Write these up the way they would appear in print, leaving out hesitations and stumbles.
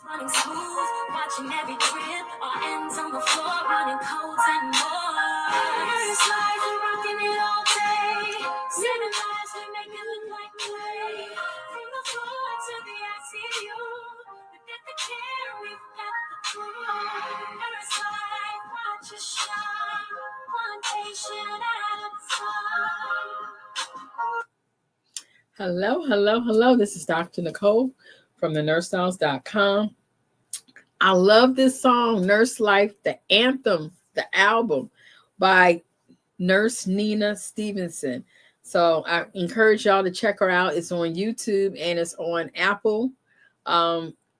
Running smooth, watching every trip. Our ends on the floor, running codes and more. It's life, we're rocking it all day. Living lives, we make it look like play. From the floor to the ICU, we get the care, we've got the crew. It's life, watch us shine. One patient at a time. Hello, hello, hello. This is Dr. Nicole from thenursestyles.com. I love this song, Nurse Life, the anthem, the album by Nurse Nina Stevenson. So I encourage y'all to check her out. It's on YouTube and it's on Apple.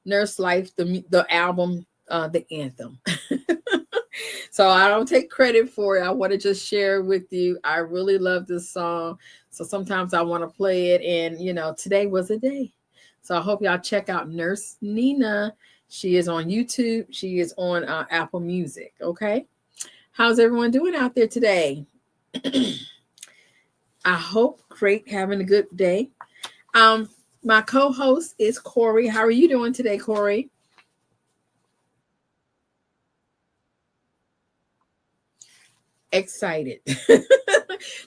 Nurse Life, the album, the anthem. So I don't take credit for it. I want to just share with you. I really love this song. So sometimes I want to play it. And, today was a day. So I hope y'all check out Nurse Nina. She is on YouTube. She is on Apple Music. Okay. How's everyone doing out there today? I hope great, having a good day. My co-host is Corey. How are you doing today, Corey? Excited.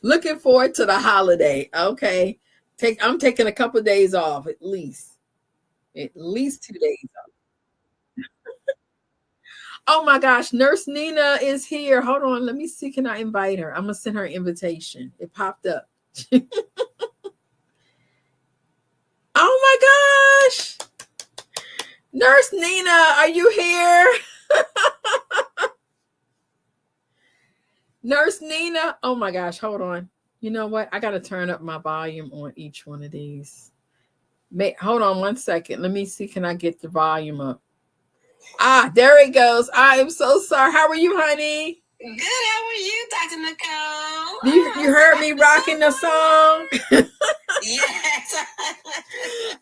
Looking forward to the holiday. Okay. I'm taking a couple of days off at least 2 days off. Oh my gosh, Nurse Nina is here. Hold on, let me see. Can I invite her? I'm gonna send her an invitation. It popped up. Oh my gosh, Nurse Nina, are you here? Nurse Nina. Oh my gosh, hold on. You know what? I gotta turn up my volume on each one of these. Hold on 1 second. Let me see. Can I get the volume up? There it goes. I am so sorry. How are you, honey? Good. How are you, Dr. Nicole? You heard me rocking the song? Yes.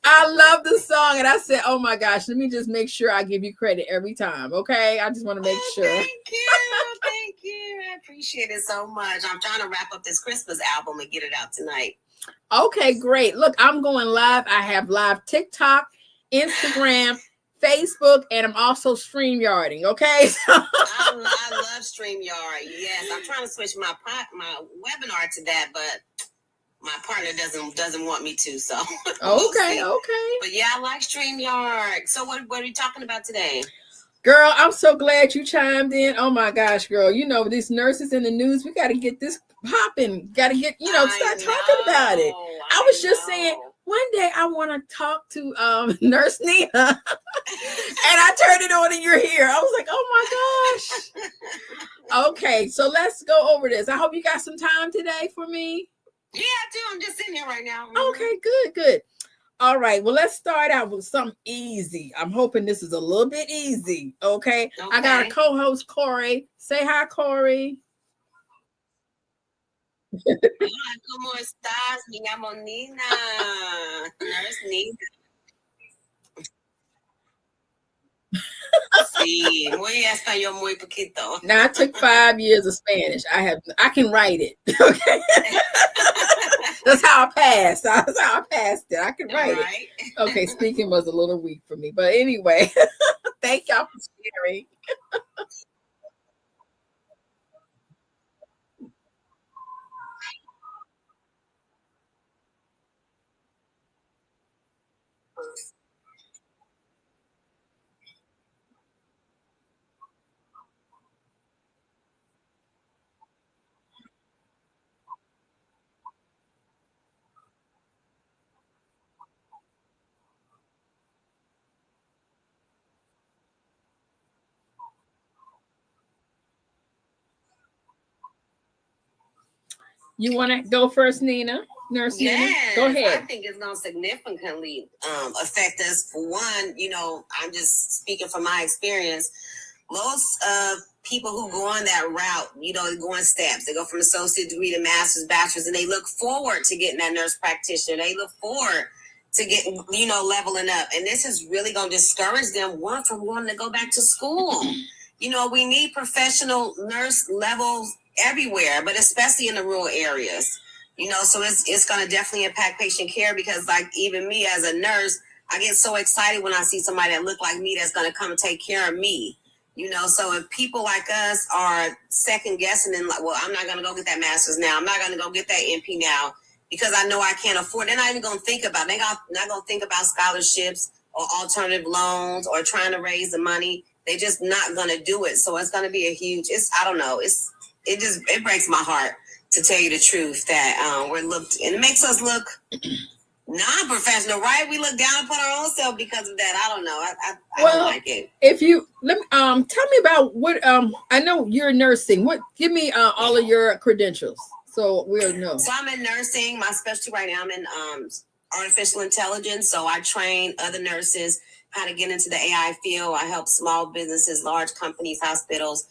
I love the song. And I said, oh my gosh, let me just make sure I give you credit every time. Okay. I just want to make sure. Thank you. Thank you. I appreciate it so much. I'm trying to wrap up this Christmas album and get it out tonight. Okay, great. Look, I'm going live. I have live TikTok, Instagram, Facebook, and I'm also StreamYarding. Okay. I love StreamYard. Yes. I'm trying to switch my webinar to that, but my partner doesn't want me to, so okay. But yeah, I like StreamYard. So what are we talking about today? Girl, I'm so glad you chimed in. Oh my gosh, girl. These nurses in the news, we got to get this popping. Got to get, start talking about it. I was just saying, one day I want to talk to Nurse Nina. And I turned it on and you're here. I was like, oh my gosh. Okay, so let's go over this. I hope you got some time today for me. Yeah, I do. I'm just sitting here right now. Okay, good. All right. Well, let's start out with something easy. I'm hoping this is a little bit easy. Okay. I got a co-host, Corey. Say hi, Corey. Hola, ¿cómo estás? Me llamo Nina. Nurse Nina. Sí, muy español, muy poquito. Now, I took 5 years of Spanish. I can write it. Okay. That's how I passed. That's how I passed it. I can write it. Okay, speaking was a little weak for me. But anyway, thank y'all for sharing. You want to go first, Nina? Nurse Nina? Go ahead. I think it's going to significantly affect us. For one, I'm just speaking from my experience. Most people who go on that route, they go in steps. They go from associate degree to master's, bachelor's, and they look forward to getting that nurse practitioner. They look forward to get, leveling up. And this is really going to discourage them, one, from wanting to go back to school. We need professional nurse levels everywhere, but especially in the rural areas. So it's going to definitely impact patient care because, like, even me as a nurse, I get so excited when I see somebody that look like me that's going to come and take care of me. So if people like us are second guessing and like, well, I'm not going to go get that master's now. I'm not going to go get that NP now because I know I can't afford it. They're not even going to think about it. They're not going to think about scholarships or alternative loans or trying to raise the money. They're just not going to do it. So it's going to be a huge, I don't know. It breaks my heart to tell you the truth that we're looked, and it makes us look non-professional, right? We look down upon our own self because of that. I don't know. I don't like it. If you let me tell me about what I know you're nursing. What give me all of your credentials so we'll know. So I'm in nursing. My specialty right now, I'm in artificial intelligence. So I train other nurses how to get into the AI field. I help small businesses, large companies, hospitals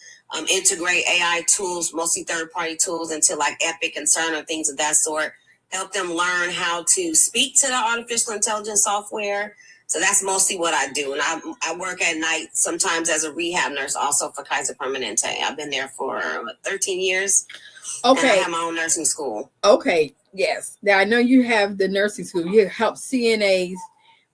integrate AI tools, mostly third-party tools, into like Epic and Cerner, things of that sort. Help them learn how to speak to the artificial intelligence software. So that's mostly what I do. And I work at night sometimes as a rehab nurse also for Kaiser Permanente. I've been there for 13 years. Okay. And I have my own nursing school. Okay. Yes. Now I know you have the nursing school. You help CNAs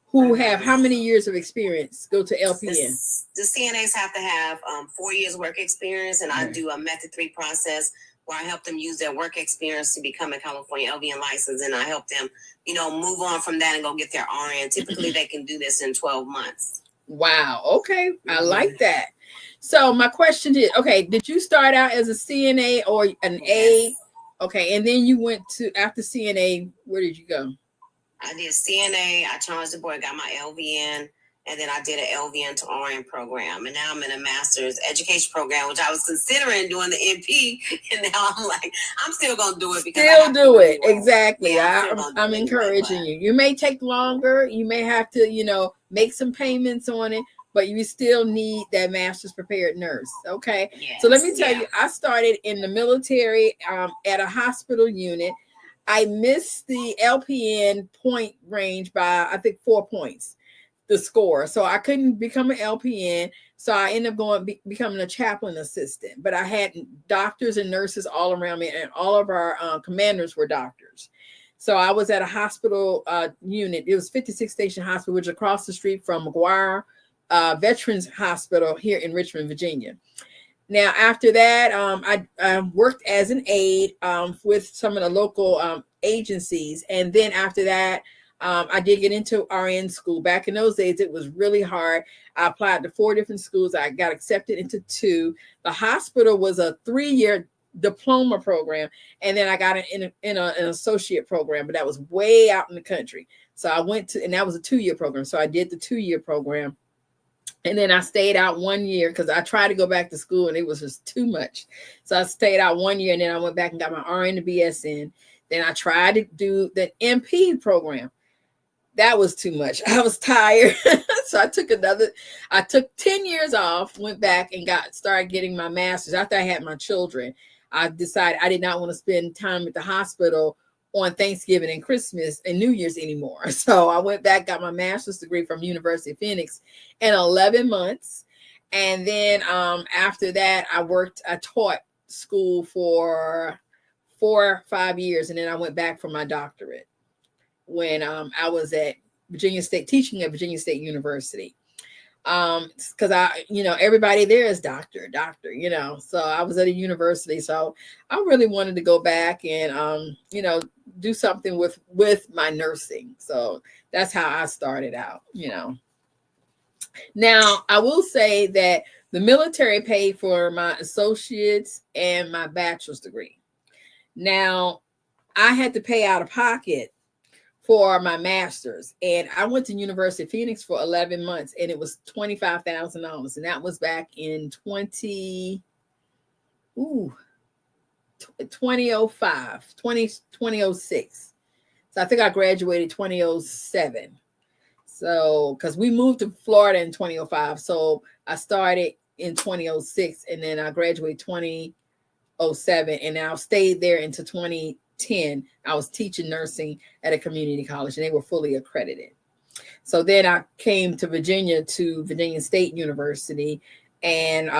who have how many years of experience go to LPN? The CNAs have to have 4 years work experience, and I do a Method 3 process where I help them use their work experience to become a California LVN license, and I help them, move on from that and go get their RN. Typically, they can do this in 12 months. Wow. Okay. I like that. So my question is, okay, did you start out as a CNA or an aide? Okay. And then you went to, after CNA, where did you go? I did CNA. I challenged the board, got my LVN. And then I did an LVN to RN program. And now I'm in a master's education program, which I was considering doing the NP. And now I'm like, I'm still going to do it. Because still do it. Exactly. Yeah, I'm encouraging you. You may take longer. You may have to, make some payments on it. But you still need that master's prepared nurse. Okay. Yes, so let me tell you, I started in the military at a hospital unit. I missed the LPN point range by, I think, 4 points. The score. So I couldn't become an LPN. So I ended up becoming a chaplain assistant. But I had doctors and nurses all around me, and all of our commanders were doctors. So I was at a hospital unit. It was 56 Station Hospital, which is across the street from McGuire Veterans Hospital here in Richmond, Virginia. Now, after that, I worked as an aide with some of the local agencies. And then after that, I did get into RN school. Back in those days, it was really hard. I applied to 4 different schools. I got accepted into 2. The hospital was a 3-year diploma program. And then I got an associate program, but that was way out in the country. So I went to, and that was a 2-year program. So I did the 2-year program. And then I stayed out 1 year because I tried to go back to school and it was just too much. So I stayed out 1 year, and then I went back and got my RN to BSN. Then I tried to do the MP program. That was too much. I was tired. So I took 10 years off, went back and started getting my master's. After I had my children, I decided I did not want to spend time at the hospital on Thanksgiving and Christmas and New Year's anymore. So I went back, got my master's degree from University of Phoenix in 11 months. And then after that, I taught school for 4 or 5 years. And then I went back for my doctorate when I was at Virginia State, teaching at Virginia State University. Because everybody there is doctor, so I was at a university. So I really wanted to go back and, do something with my nursing. So that's how I started out, Now, I will say that the military paid for my associates and my bachelor's degree. Now, I had to pay out of pocket for my master's, and I went to University of Phoenix for 11 months, and it was $25,000, and that was back in 2005, 2006. So I think I graduated 2007. So because we moved to Florida in 2005, so I started in 2006, and then I graduated 2007, and I stayed there until 2010. I was teaching nursing at a community college, and they were fully accredited. So then I came to Virginia, to Virginia State University. And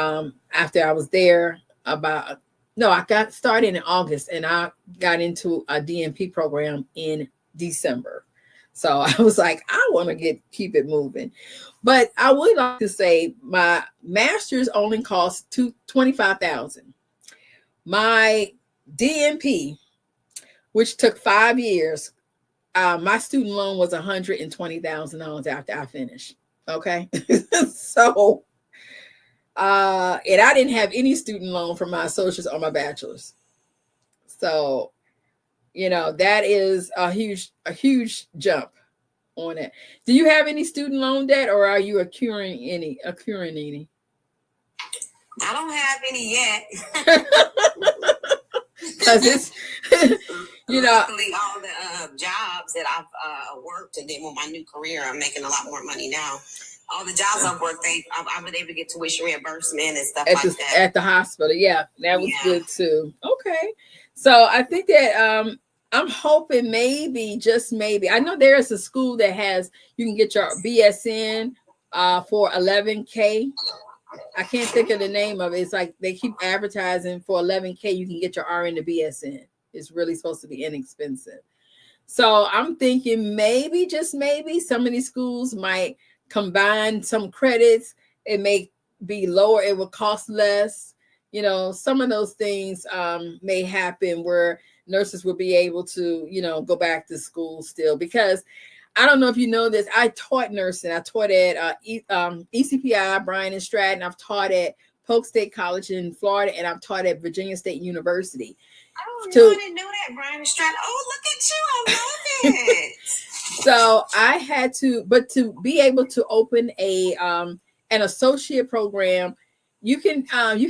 after I was there I got started in August, and I got into a DNP program in December. So I was like, I want to keep it moving. But I would like to say my master's only cost 25,000. My DNP, which took 5 years, my student loan was $120,000 after I finished. Okay. So and I didn't have any student loan for my associates or my bachelor's. So, that is a huge jump on it. Do you have any student loan debt, or are you accruing any? I don't have any yet. Because it's, luckily all the jobs that I've worked, and then with my new career, I'm making a lot more money now. All the jobs I've worked, I've been able to get tuition reimbursement and stuff like that. At the hospital. Yeah, that was good too. Okay. So I think that I'm hoping maybe, just maybe, I know there is a school that you can get your BSN for $11K. I can't think of the name of it. It's like they keep advertising for $11K. You can get your RN to BSN. It's really supposed to be inexpensive. So I'm thinking maybe, just maybe, some of these schools might combine some credits. It may be lower. It will cost less. Some of those things may happen where nurses will be able to, go back to school still. Because I don't know if you know this, I taught nursing. I taught at ECPI, Bryan and Stratton. I've taught at Polk State College in Florida, and I've taught at Virginia State University. Oh, no, I didn't know that, Bryan and Stratton. Oh, look at you. I love it. So I had to, but to be able to open an associate program, you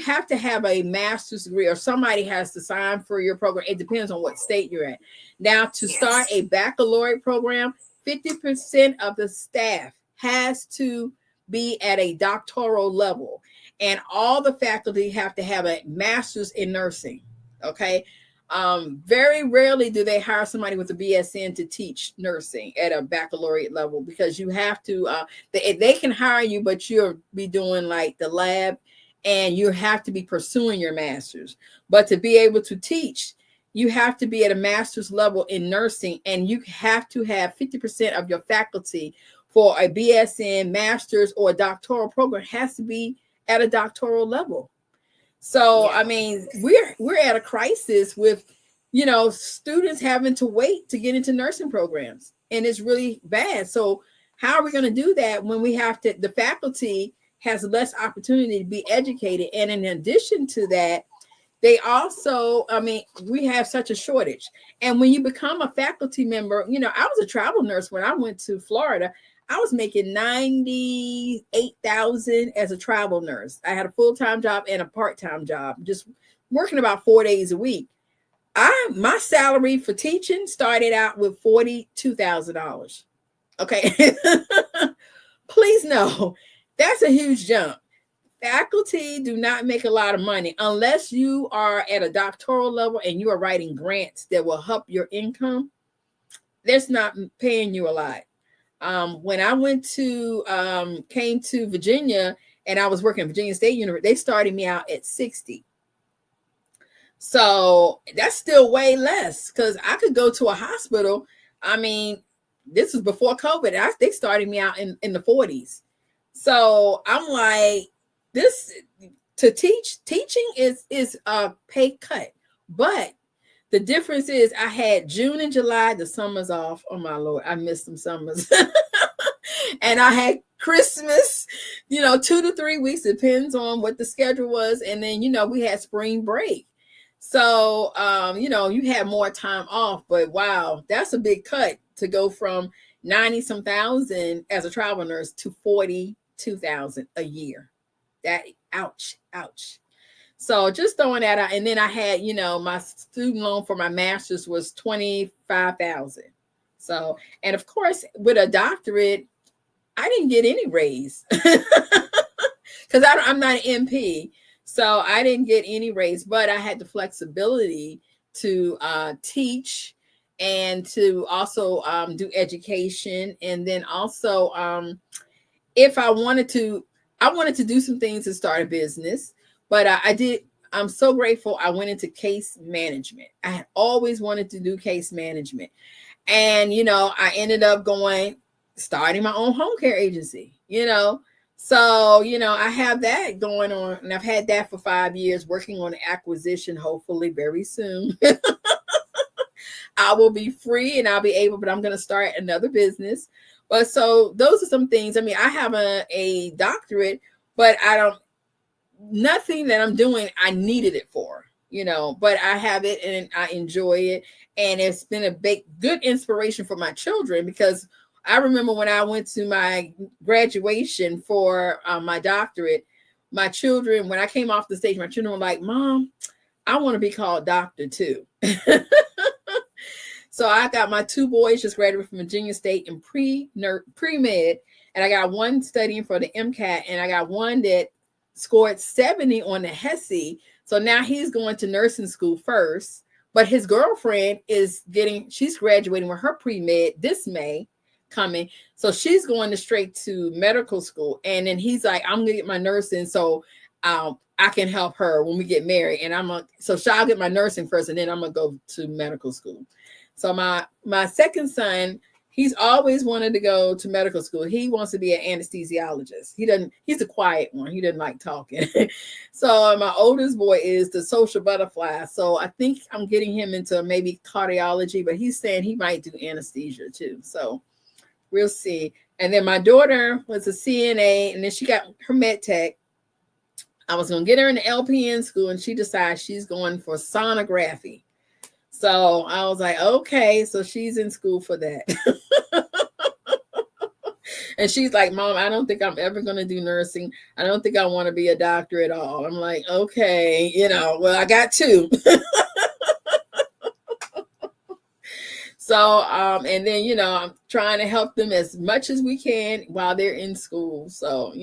have to have a master's degree, or somebody has to sign for your program. It depends on what state you're at. Now, to start a baccalaureate program, 50% of the staff has to be at a doctoral level, and all the faculty have to have a master's in nursing. Okay. Very rarely do they hire somebody with a BSN to teach nursing at a baccalaureate level, because you have to, they can hire you, but you'll be doing like the lab, and you have to be pursuing your master's. But to be able to teach, you have to be at a master's level in nursing, and you have to have 50% of your faculty for a BSN, master's, or a doctoral program has to be at a doctoral level. So, I mean, we're at a crisis with, students having to wait to get into nursing programs, and it's really bad. So how are we going to do that when the faculty has less opportunity to be educated? And in addition to that, they also, we have such a shortage. And when you become a faculty member, I was a travel nurse when I went to Florida. I was making $98,000 as a travel nurse. I had a full-time job and a part-time job, just working about 4 days a week. My salary for teaching started out with $42,000. Okay. Please know that's a huge jump. Faculty do not make a lot of money unless you are at a doctoral level and you are writing grants that will help your income. That's not paying you a lot. When I came to Virginia, and I was working at Virginia State University, they started me out at 60. So that's still way less, because I could go to a hospital. This was before COVID. They started me out in the 40s. So I'm like, teaching is a pay cut. But the difference is I had June and July, the summers off. Oh my Lord, I missed some summers. And I had Christmas, 2 to 3 weeks, depends on what the schedule was. And then, we had spring break. So, you had more time off, but wow, that's a big cut to go from 90-some thousand as a travel nurse to 42,000 a year. That, ouch. So just throwing that out. And then I had, my student loan for my master's was $25,000. So, and of course, with a doctorate, I didn't get any raise because I'm not an MP. So I didn't get any raise, but I had the flexibility to teach and to also do education. And then also, if I wanted to do some things to start a business, but I did. I'm so grateful I went into case management. I had always wanted to do case management. And, I ended up starting my own home care agency, So, I have that going on, and I've had that for 5 years, working on acquisition, hopefully very soon. I will be free and I'll be able, but I'm going to start another business. But so those are some things. I mean, I have a doctorate, but nothing that I'm doing, I needed it for, but I have it and I enjoy it. And it's been a good inspiration for my children, because I remember when I went to my graduation for my doctorate, my children, when I came off the stage, my children were like, Mom, I want to be called doctor too. So I got my 2 boys just graduated from Virginia State in pre-med, and I got one studying for the MCAT, and I got one that scored 70 on the HESI. So now he's going to nursing school first, but his girlfriend she's graduating with her pre-med this May coming. So she's going straight to medical school. And then he's like, I'm going to get my nursing so I can help her when we get married. And so I'll get my nursing first, and then I'm going to go to medical school. So my second son, he's always wanted to go to medical school. He wants to be an anesthesiologist. He's the quiet one. He doesn't like talking. So my oldest boy is the social butterfly. So I think I'm getting him into maybe cardiology, but he's saying he might do anesthesia too. So we'll see. And then my daughter was a CNA, and then she got her med tech. I was going to get her in the LPN school, and she decided she's going for sonography. So I was like, okay, so she's in school for that. And she's like, Mom, I don't think I'm ever going to do nursing. I don't think I want to be a doctor at all. I'm like, okay, well, I got 2. So, and then, I'm trying to help them as much as we can while they're in school. So,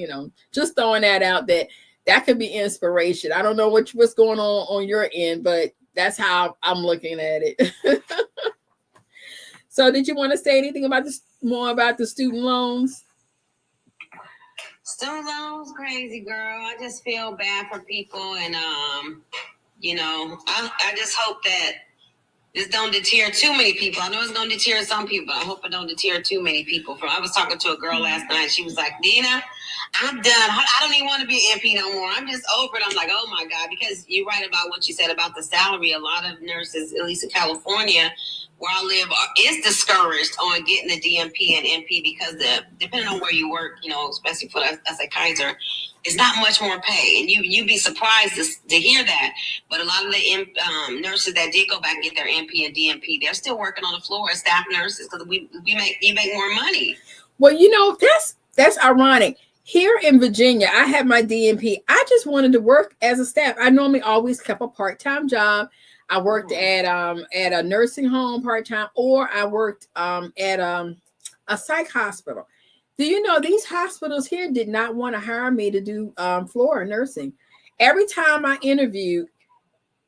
just throwing that out, that could be inspiration. I don't know what's going on your end, but that's how I'm looking at it. So did you want to say anything more about the student loans? Student loans, crazy, girl. I just feel bad for people. And, I just hope that this don't deter too many people. I know it's going to deter some people. I hope it don't deter too many people. I was talking to a girl last night. She was like, Dina, I'm done. I don't even want to be an MP no more. I'm just over it. I'm like, oh my God, because you're right about what you said about the salary. A lot of nurses, at least in California, where I live, is discouraged on getting the DMP and MP because depending on where you work, especially for us at Kaiser, it's not much more pay. And you'd be surprised to hear that. But a lot of the nurses that did go back and get their MP and DMP, they're still working on the floor as staff nurses because you make more money. Well, that's ironic. Here in Virginia, I have my DMP. I just wanted to work as a staff. I normally always kept a part-time job. I worked at a nursing home part-time, or I worked at a psych hospital. Do you know these hospitals here did not want to hire me to do floor nursing? Every time I interviewed,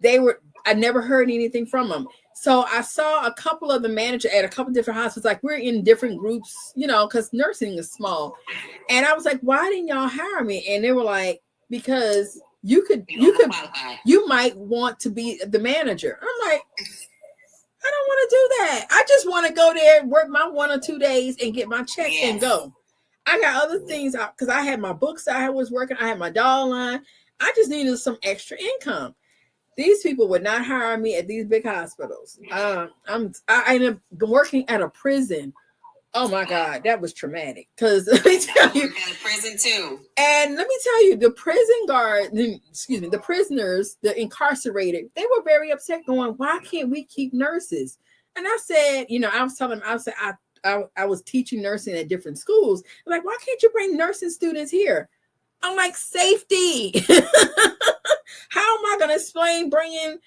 I never heard anything from them. So I saw a couple of the manager at a couple different hospitals, like we're in different groups, because nursing is small. And I was like, why didn't y'all hire me? And they were like, because you might want to be the manager. I'm like, I don't want to do that. I just want to go there, work my 1 or 2 days and get my check and go. I got other things because I had my books I was working. I had my dollar line. I just needed some extra income. These people would not hire me at these big hospitals. I ended up working at a prison. Oh my God, that was traumatic. Because let me tell you, at a prison too. And let me tell you, the the prisoners, the incarcerated, they were very upset, going, "Why can't we keep nurses?" And I said, I was telling them, I was teaching nursing at different schools. I'm like, why can't you bring nursing students here? I'm like, safety. How am I going to explain bringing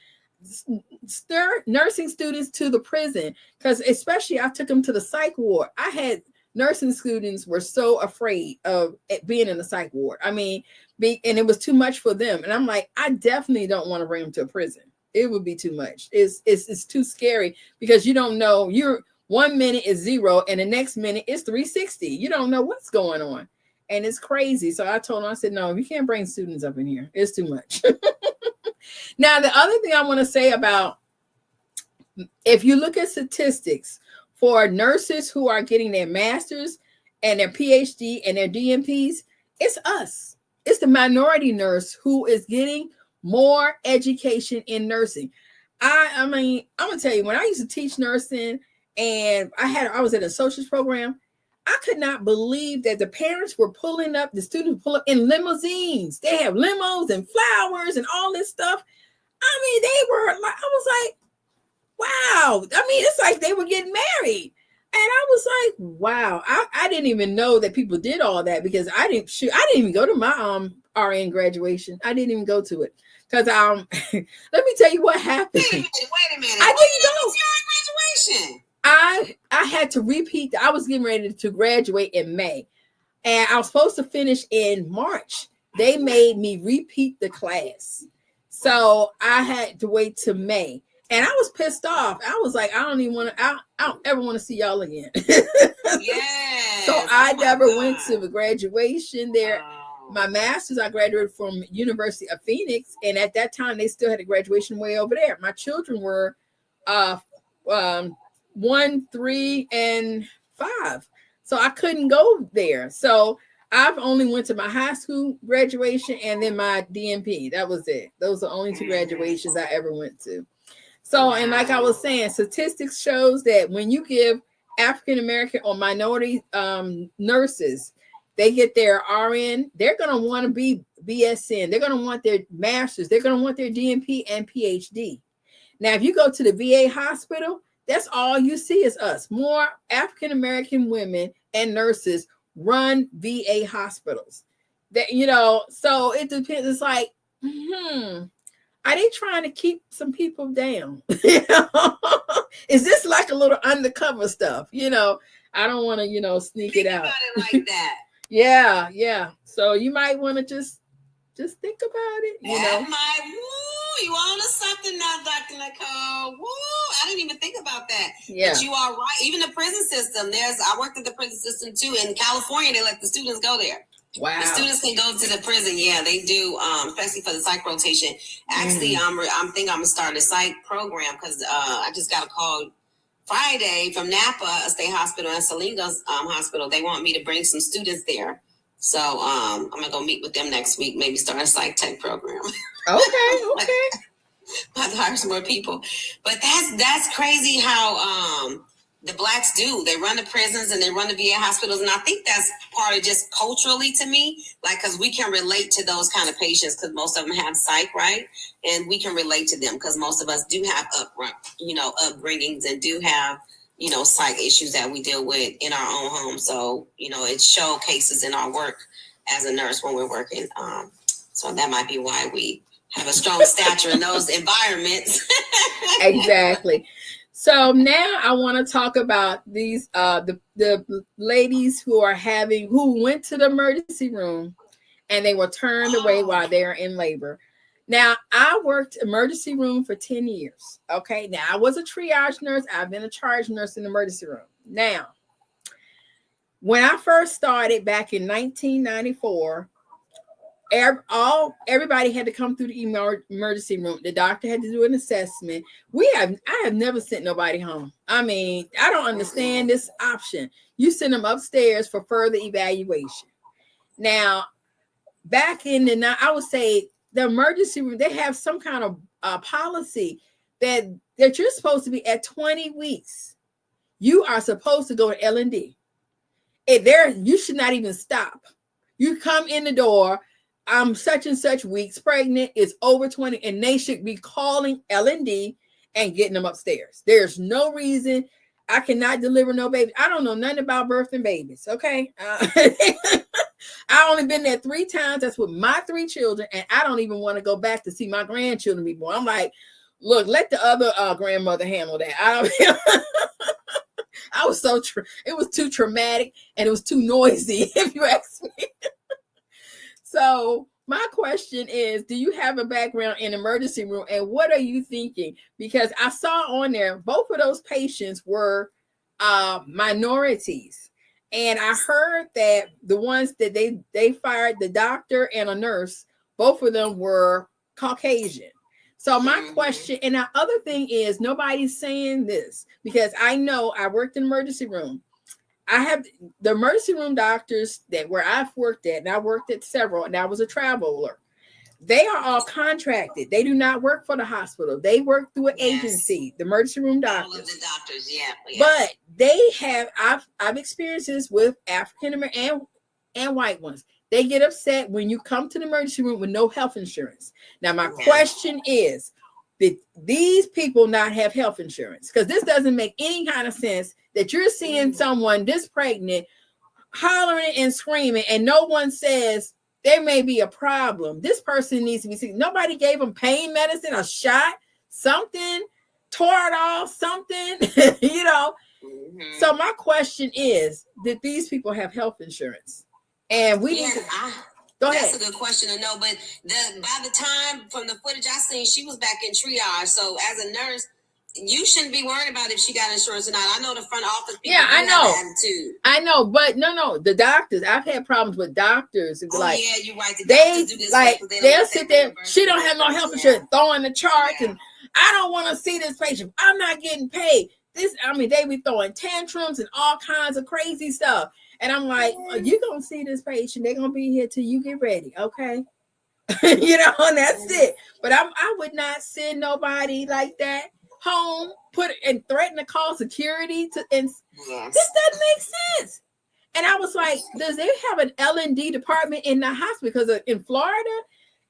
nursing students to the prison? Because especially I took them to the psych ward. I had nursing students were so afraid of being in the psych ward. I mean, and it was too much for them. And I'm like, I definitely don't want to bring them to a prison. It would be too much. It's too scary because you don't know. You're 1 minute is 0 and the next minute is 360. You don't know what's going on. And it's crazy. So I told him, I said, no, you can't bring students up in here. It's too much. Now, the other thing I want to say about, if you look at statistics for nurses who are getting their master's and their PhD and their DNPs, it's us. It's the minority nurse who is getting more education in nursing. I mean, I'm gonna tell you, when I used to teach nursing and I was at an associate's program, I could not believe that the parents were pulling up, the students pull up in limousines. They have limos and flowers and all this stuff. I mean, they were like, I was like, wow. I mean, it's like they were getting married. And I was like, wow. I didn't even know that people did all that, because I didn't even go to my RN graduation. I didn't even go to it. Because let me tell you what happened. Wait a minute. I didn't go. Graduation. I had to repeat. I was getting ready to graduate in May, and I was supposed to finish in March. They made me repeat the class, so I had to wait till May, and I was pissed off. I was like, I don't ever want to see y'all again. Yes. So I never went to the graduation there. My master's, I graduated from University of Phoenix, and at that time they still had a graduation way over there. My children were 1, 3, and 5, so I couldn't go there. So I've only went to my high school graduation and then my DNP. That was it. Those are the only 2 graduations I ever went to. So, and like I was saying, statistics shows that when you give African American or minority nurses, they get their RN, they're going to want to be BSN. They're going to want their master's. They're going to want their DNP and PhD. Now, if you go to the VA hospital, that's all you see is us. More African American women and nurses run VA hospitals. That, you know, so it depends. It's like, are they trying to keep some people down? Is this like a little undercover stuff? You know, I don't want to, sneak it out. About it like that. Yeah. So you might want to just think about it. You you on to something now, Dr. Nicole. Woo, I didn't even think about that. Yeah. But you are right. Even the prison system, I worked at the prison system too. In California, they let the students go there. Wow. The students can go to the prison. Yeah, they do, especially for the psych rotation. Actually, I'm thinking I'm going to start a psych program because I just got a call Friday from Napa, a state hospital, and Salinas hospital. They want me to bring some students there. So I'm going to go meet with them next week, maybe start a psych tech program. Okay. About to hire some more people. But that's crazy how the blacks do. They run the prisons and they run the VA hospitals. And I think that's part of just culturally to me, like, because we can relate to those kind of patients because most of them have psych, right? And we can relate to them because most of us do have upbringings and do have, psych issues that we deal with in our own home. So, it showcases in our work as a nurse when we're working. So that might be why we have a strong stature in those environments. Exactly. So now I want to talk about these the ladies who went to the emergency room and they were turned away while they're in labor. Now, I worked emergency room for 10 years. Okay. Now, I was a triage nurse. I've been a charge nurse in the emergency room. Now, when I first started back in 1994, everybody had to come through the emergency room. The doctor had to do an assessment. I have never sent nobody home. I mean, I don't understand this option. You send them upstairs for further evaluation. Now, back in I would say the emergency room, they have some kind of policy that you're supposed to be at 20 weeks. You are supposed to go to L&D. You should not even stop. You come in the door, I'm such and such weeks pregnant, it's over 20, and they should be calling L&D and getting them upstairs. There's no reason. I cannot deliver no baby. I don't know nothing about birthing babies, okay? I only been there 3 times. That's with my 3 children, and I don't even want to go back to see my grandchildren be born. I'm like, look, let the other grandmother handle that. I was it was too traumatic, and it was too noisy, if you ask me. So my question is, do you have a background in emergency room, and what are you thinking? Because I saw on there, both of those patients were minorities. And I heard that the ones that they fired, the doctor and a nurse, both of them were Caucasian. So my question, and the other thing is, nobody's saying this because I know I worked in emergency room. I have the emergency room doctors that where I've worked at, and I worked at several, and I was a traveler. They are all contracted. They do not work for the hospital. They work through an agency, the emergency room doctors. All of the doctors, yeah. But they have, I've experienced this with African American and white ones. They get upset when you come to the emergency room with no health insurance. Now, my question is, did these people not have health insurance? Because this doesn't make any kind of sense that you're seeing someone this pregnant, hollering and screaming, and no one says there may be a problem. This person needs to be seen. Nobody gave them pain medicine, a shot, something, Toradol, something, you know. So my question is, did these people have health insurance? And we need to go ahead. That's a good question to know. But by the time from the footage I seen, she was back in triage. So as a nurse, you shouldn't be worried about if she got insurance or not. I know the front office people I know. Attitude. I know, but no, the doctors. I've had problems with doctors. Like, yeah, you're right. They'll sit there. She don't have no health insurance, throwing the charts, and I don't want to see this patient. I'm not getting paid. They be throwing tantrums and all kinds of crazy stuff. And I'm like, you gonna see this patient? They're gonna be here till you get ready, okay? You know, and that's it. But I would not send nobody like that home, and threaten to call security this doesn't make sense. And I was like, does they have an L&D department in the hospital? Because in Florida,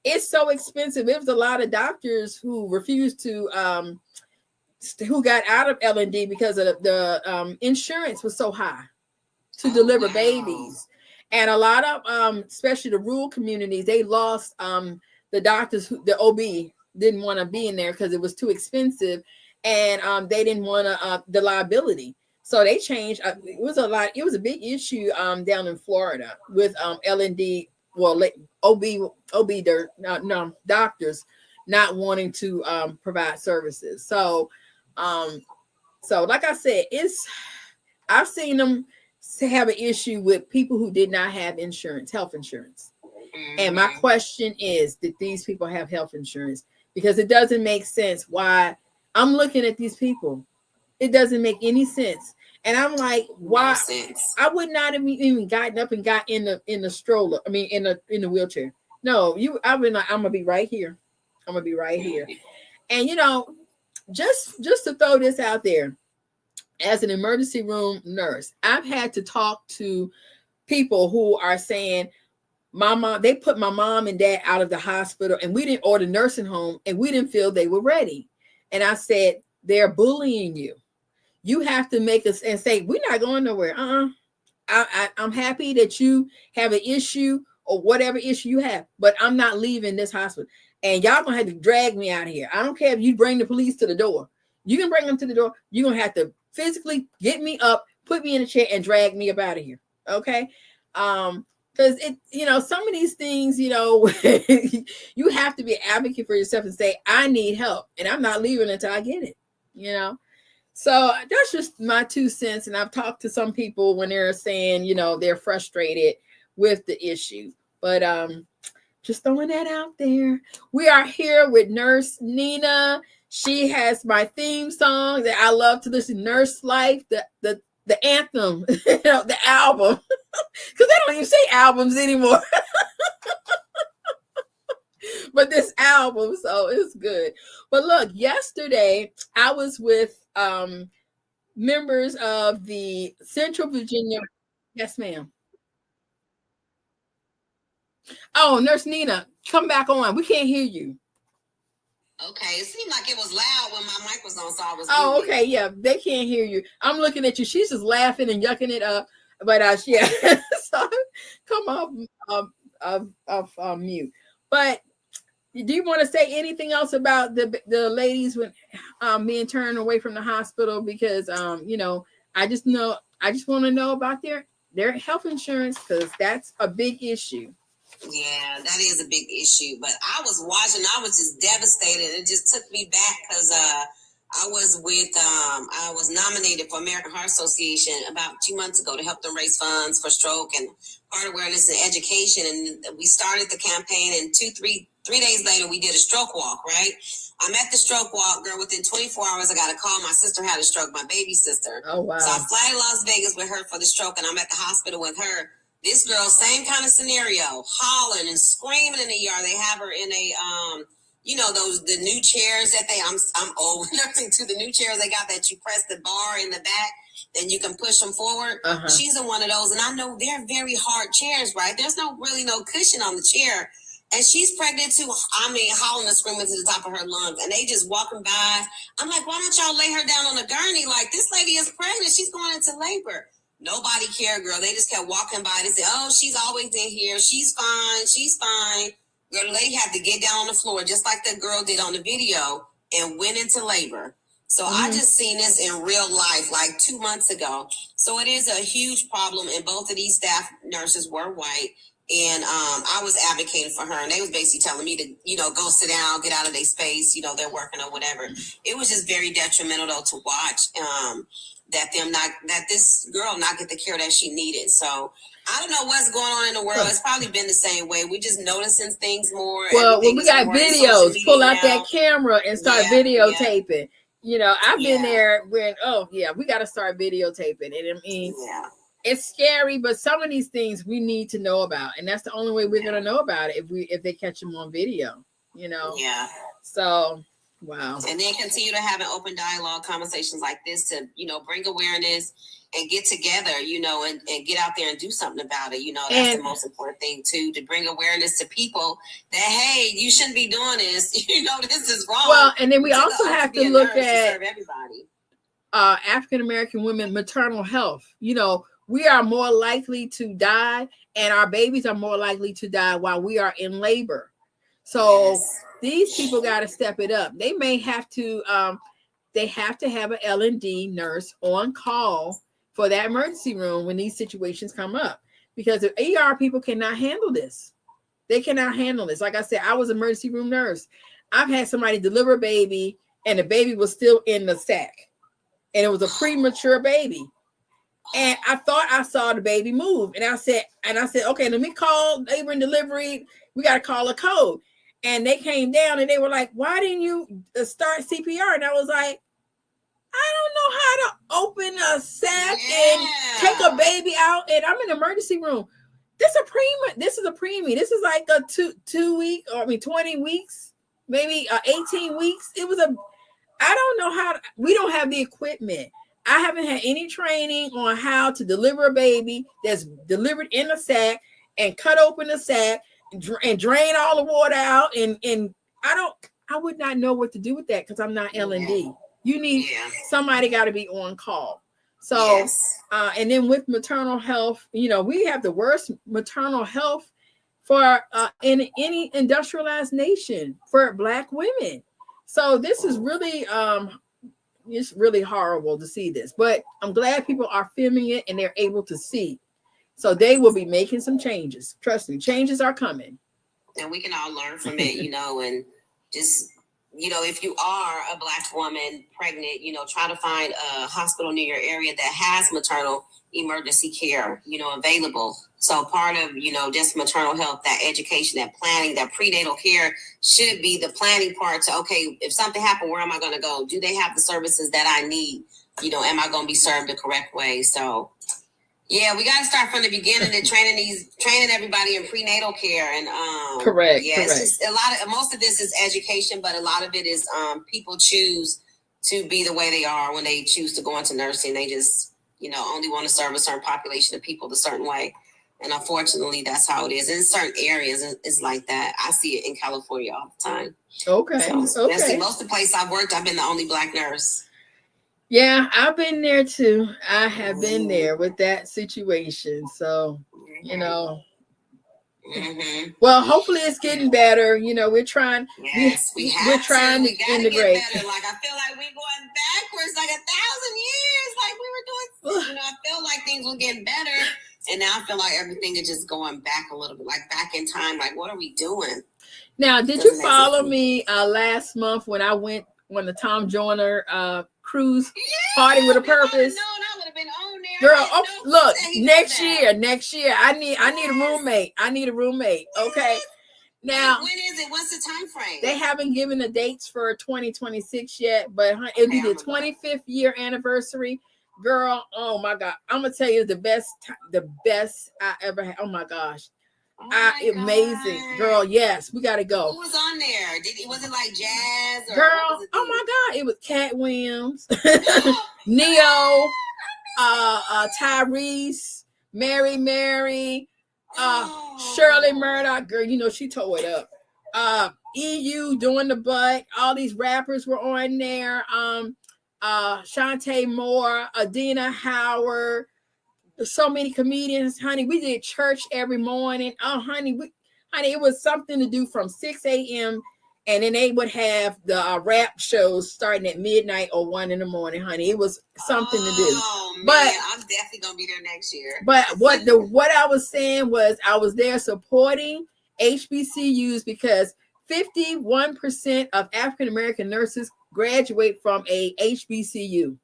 it's so expensive. There was a lot of doctors who refused to who got out of L&D because of the insurance was so high to deliver babies. And a lot of especially the rural communities, they lost the doctors the OB didn't want to be in there because it was too expensive, and they didn't want to the liability. So they changed. It was a big issue down in Florida with L&D, OB doctors not wanting to provide services. So like I said, I've seen them have an issue with people who did not have insurance, health insurance. And my question is, did these people have health insurance? Because it doesn't make sense why I'm looking at these people. It doesn't make any sense. And I'm like, why? I would not have even gotten up and got in the stroller. I mean, in the wheelchair. No, I'm gonna be right here. I'm gonna be right here. And you know, just to throw this out there, as an emergency room nurse, I've had to talk to people who are saying, they put my mom and dad out of the hospital, and we didn't order nursing home, and we didn't feel they were ready. And I said, they're bullying you. You have to make us and say, we're not going nowhere. I'm happy that you have an issue or whatever issue you have, but I'm not leaving this hospital. And y'all gonna have to drag me out of here. I don't care if you bring the police to the door. You can bring them to the door. You're gonna have to physically get me up, put me in a chair, and drag me up out of here. Okay. Because some of these things, you you have to be an advocate for yourself and say, I need help, and I'm not leaving until I get it. So that's just my 2 cents. And I've talked to some people when they're saying, they're frustrated with the issue. But just throwing that out there. We are here with Nurse Nina. She has my theme song that I love to listen, Nurse Life, the anthem, the album. Because they don't even say albums anymore. But this album, so it's good. But look, yesterday I was with members of the Central Virginia. Yes, ma'am. Oh, Nurse Nina, come back on. We can't hear you. Okay, it seemed like it was loud when my mic was on, so I was. Oh, okay, yeah, they can't hear you. I'm looking at you. She's just laughing and yucking it up, but yeah. So come off mute. But do you want to say anything else about the ladies when being turned away from the hospital? Because I just want to know about their health insurance, because that's a big issue. Yeah, that is a big issue. But I was watching, I was just devastated. It just took me back because I was nominated for American Heart Association about 2 months ago to help them raise funds for stroke and heart awareness and education. And we started the campaign, and 3 days later we did a stroke walk, right? I'm at the stroke walk, girl. Within 24 hours, I got a call. My sister had a stroke, my baby sister. Oh, wow. So I fly to Las Vegas with her for the stroke, and I'm at the hospital with her. This girl, same kind of scenario, hollering and screaming in the yard. They have her in a, the new chairs that I'm old nursing to the new chairs they got that you press the bar in the back and you can push them forward. Uh-huh. She's in one of those, and I know they're very hard chairs, right? There's no cushion on the chair. And she's pregnant too. I mean, howling and screaming to the top of her lungs. And they just walking by. I'm like, why don't y'all lay her down on a gurney? Like, this lady is pregnant. She's going into labor. Nobody cared, girl. They just kept walking by. They said, oh, she's always in here. She's fine. She's fine. Girl, the lady had to get down on the floor, just like the girl did on the video, and went into labor. So I just seen this in real life like 2 months ago. So it is a huge problem. And both of these staff nurses were white. And I was advocating for her, and they was basically telling me to, go sit down, get out of their space, they're working or whatever. It was just very detrimental though to watch that this girl not get the care that she needed. So I don't know what's going on in the world. It's probably been the same way. We just noticing things more. Well, when we got videos, pull out that camera and start videotaping. I've been there when, we got to start videotaping. And I mean, it's scary, but some of these things we need to know about, and that's the only way we're gonna know about it if they catch them on video, Yeah. So, wow. And then continue to have an open dialogue, conversations like this to bring awareness and get together, and get out there and do something about it. That's the most important thing too, to bring awareness to people that hey, you shouldn't be doing this. This is wrong. Well, and then we also have to look at everybody. African American women maternal health. We are more likely to die, and our babies are more likely to die while we are in labor. So these people got to step it up. They may have to, they have to have an L&D nurse on call for that emergency room when these situations come up, because the ER people cannot handle this. They cannot handle this. Like I said, I was an emergency room nurse. I've had somebody deliver a baby, and the baby was still in the sack, and it was a premature baby. And I thought I saw the baby move. And I said, okay, let me call labor and delivery. We got to call a code. And they came down and they were like, why didn't you start CPR? And I was like, I don't know how to open a sack and take a baby out. And I'm in the emergency room. This is a preemie. This is like a 2 week, 20 weeks, maybe 18 weeks. I don't know how we don't have the equipment. I haven't had any training on how to deliver a baby that's delivered in a sack and cut open the sack and drain all the water out. And I would not know what to do with that because I'm not L&D. You need somebody got to be on call. So, and then with maternal health, we have the worst maternal health for in any industrialized nation for Black women. So this is really, it's really horrible to see this, but I'm glad people are filming it and they're able to see. So they will be making some changes. Trust me, changes are coming. And we can all learn from it, and just, if you are a Black woman pregnant, try to find a hospital near your area that has maternal emergency care, available. So part of, just maternal health, that education, that planning, that prenatal care should be the planning part to, okay, if something happened, where am I going to go? Do they have the services that I need? Am I going to be served the correct way? So, yeah, we got to start from the beginning and training everybody in prenatal care. And correct. It's just most of this is education, but a lot of it is people choose to be the way they are when they choose to go into nursing. They just, only want to serve a certain population of people a certain way. And unfortunately, that's how it is. In certain areas, it's like that. I see it in California all the time. Okay. So that's most of the place I've worked, I've been the only Black nurse. Yeah, I've been there too. I have been there with that situation. So, well, hopefully it's getting better. We're trying. Yes, we're trying to integrate. Get better. Like I feel like we're going backwards like 1,000 years. Like we were doing. I feel like things were getting better, and now I feel like everything is just going back a little bit, like back in time. Like what are we doing? Now, did you follow me last month when I went on the Tom Joyner cruise party with a purpose? Girl, look, next year, I need a roommate. Okay. Now, when is it? What's the time frame? They haven't given the dates for 2026 yet, but it'll be the 25th year anniversary. Girl, oh my God. I'm going to tell you the best I ever had. Oh my gosh. Amazing. Girl, yes, we got to go. Who was on there? Was it like jazz? Or girl, oh my God. It was Cat Williams, Neo, Tyrese, Mary, Shirley Murdoch. Girl, you know, she tore it up. EU doing the butt. All these rappers were on there. Shantae Moore, Adina Howard. So many comedians, honey. We did church every morning. Oh, honey, it was something to do from 6 a.m. And then they would have the rap shows starting at midnight or 1 in the morning, honey. It was something to do. Man, but I'm definitely gonna be there next year. But what I was saying was I was there supporting HBCUs because 51% of African American nurses graduate from a HBCU.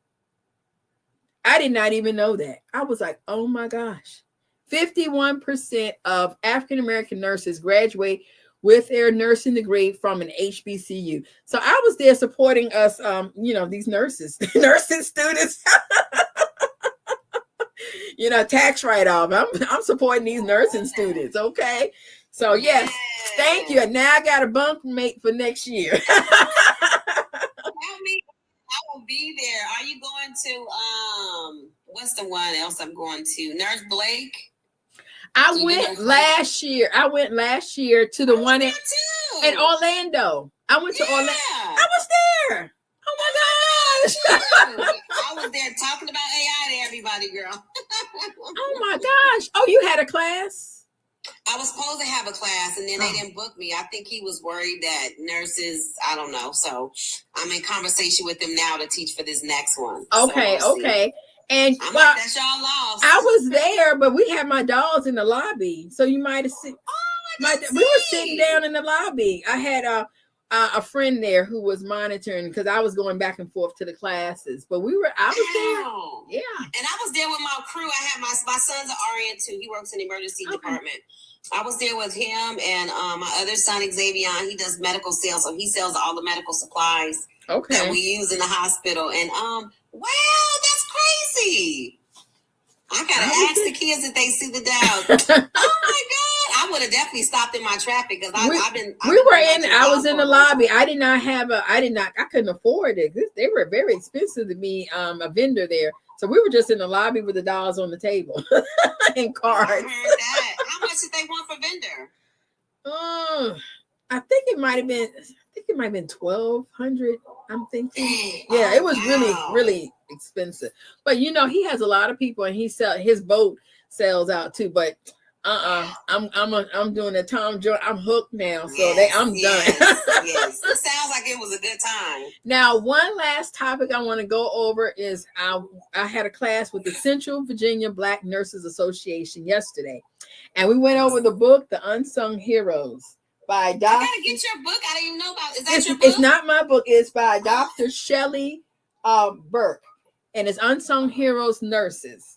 I did not even know that. I was like, oh my gosh. 51% of African American nurses graduate with their nursing degree from an HBCU. So I was there supporting us, these nurses, nursing students. Tax write-off. I'm supporting these nursing students, okay? So yes, thank you. And now I got a bunk mate for next year. I will be there. Are you going to what's the one else I'm going to? Nurse Blake? I went last year to the one in Orlando. I went to Orlando. I was there. Oh my gosh. I was there talking about AI to everybody, girl. Oh my gosh. Oh, you had a class? I was supposed to have a class and then they didn't book me. I think he was worried that nurses, I don't know. So I'm in conversation with him now to teach for this next one. Okay. And I'm like, that's y'all lost. I was there, but we had my dolls in the lobby. So you might have seen. We were sitting down in the lobby. I had a friend there who was monitoring because I was going back and forth to the classes. But I was there. Yeah. And I was there with my crew. I had my son's an RN too. He works in the emergency department. I was there with him and my other son, Xavier. He does medical sales. So he sells all the medical supplies that we use in the hospital. And wow, that's crazy. I gotta ask the kids if they see the dolls. Oh my God. I would have definitely stopped in my traffic because I was in the lobby. I couldn't afford it. They were very expensive to be a vendor there. So we were just in the lobby with the dolls on the table and cards. I heard that. How much did they want for vendor? I think it might have been $1,200. I'm thinking. Yeah, it was really, really expensive. But he has a lot of people and his boat sells out too. But I'm doing a Tom Jones. I'm hooked now, so I'm done. Yes. It sounds like it was a good time. Now, one last topic I want to go over is I had a class with the Central Virginia Black Nurses Association yesterday, and we went over the book, The Unsung Heroes by Dr. I gotta get your book. I didn't even know about it. Is that your book? It's not my book. It's by Dr. Shelley Burke, and it's Unsung Heroes Nurses.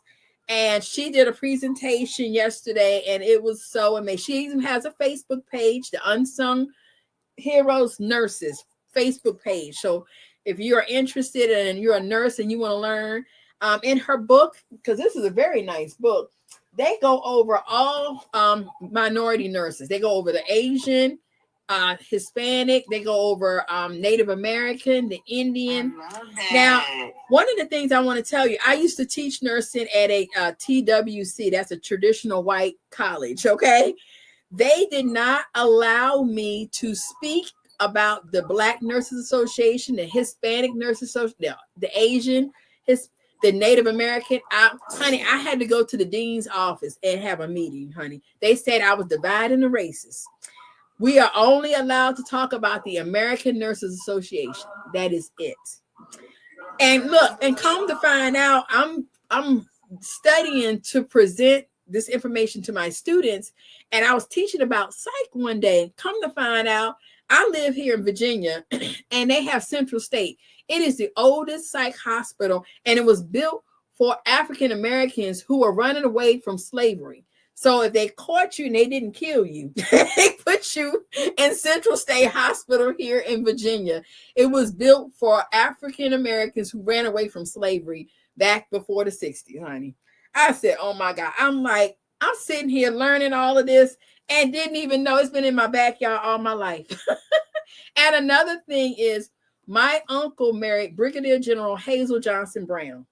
And she did a presentation yesterday, and it was so amazing. She even has a Facebook page, the Unsung Heroes Nurses Facebook page. So if you are interested and you're a nurse and you want to learn, in her book, because this is a very nice book, they go over all minority nurses. They go over the Asian, Hispanic, they go over Native American, the Indian. I love that. Now, one of the things I want to tell you, I used to teach nursing at a TWC, that's a traditional white college, okay? They did not allow me to speak about the Black Nurses Association, the Hispanic Nurses Association, the Asian, the Native American. Honey, I had to go to the dean's office and have a meeting, honey. They said I was dividing the races. We are only allowed to talk about the American Nurses Association. That is it. And look, and come to find out, I'm studying to present this information to my students. And I was teaching about psych one day. Come to find out, I live here in Virginia, and they have Central State. It is the oldest psych hospital, and it was built for African Americans who are running away from slavery. So if they caught you and they didn't kill you, they put you in Central State Hospital here in Virginia. It was built for African Americans who ran away from slavery back before the 60s, honey. I said, oh my God. I'm sitting here learning all of this and didn't even know it's been in my backyard all my life. And another thing is, my uncle married Brigadier General Hazel Johnson Brown.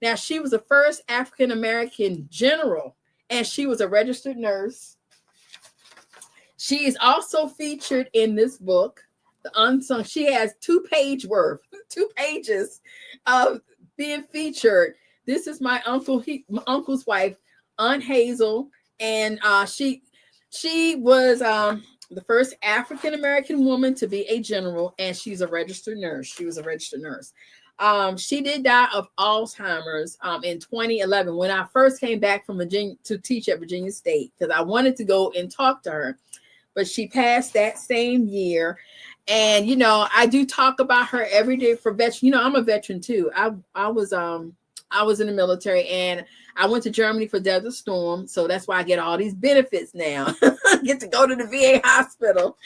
Now, she was the first African American general, and she was a registered nurse. She is also featured in this book, The Unsung. She has 2 pages of being featured. This is my uncle's wife, Aunt Hazel, and she was the first African American woman to be a general, and she's a registered nurse. She was a registered nurse. She did die of Alzheimer's in 2011 when I first came back from Virginia to teach at Virginia State, because I wanted to go and talk to her, but she passed that same year. And I do talk about her every day for veteran. I'm a veteran too. I was in the military, and I went to Germany for Desert Storm, so that's why I get all these benefits now. I get to go to the VA hospital.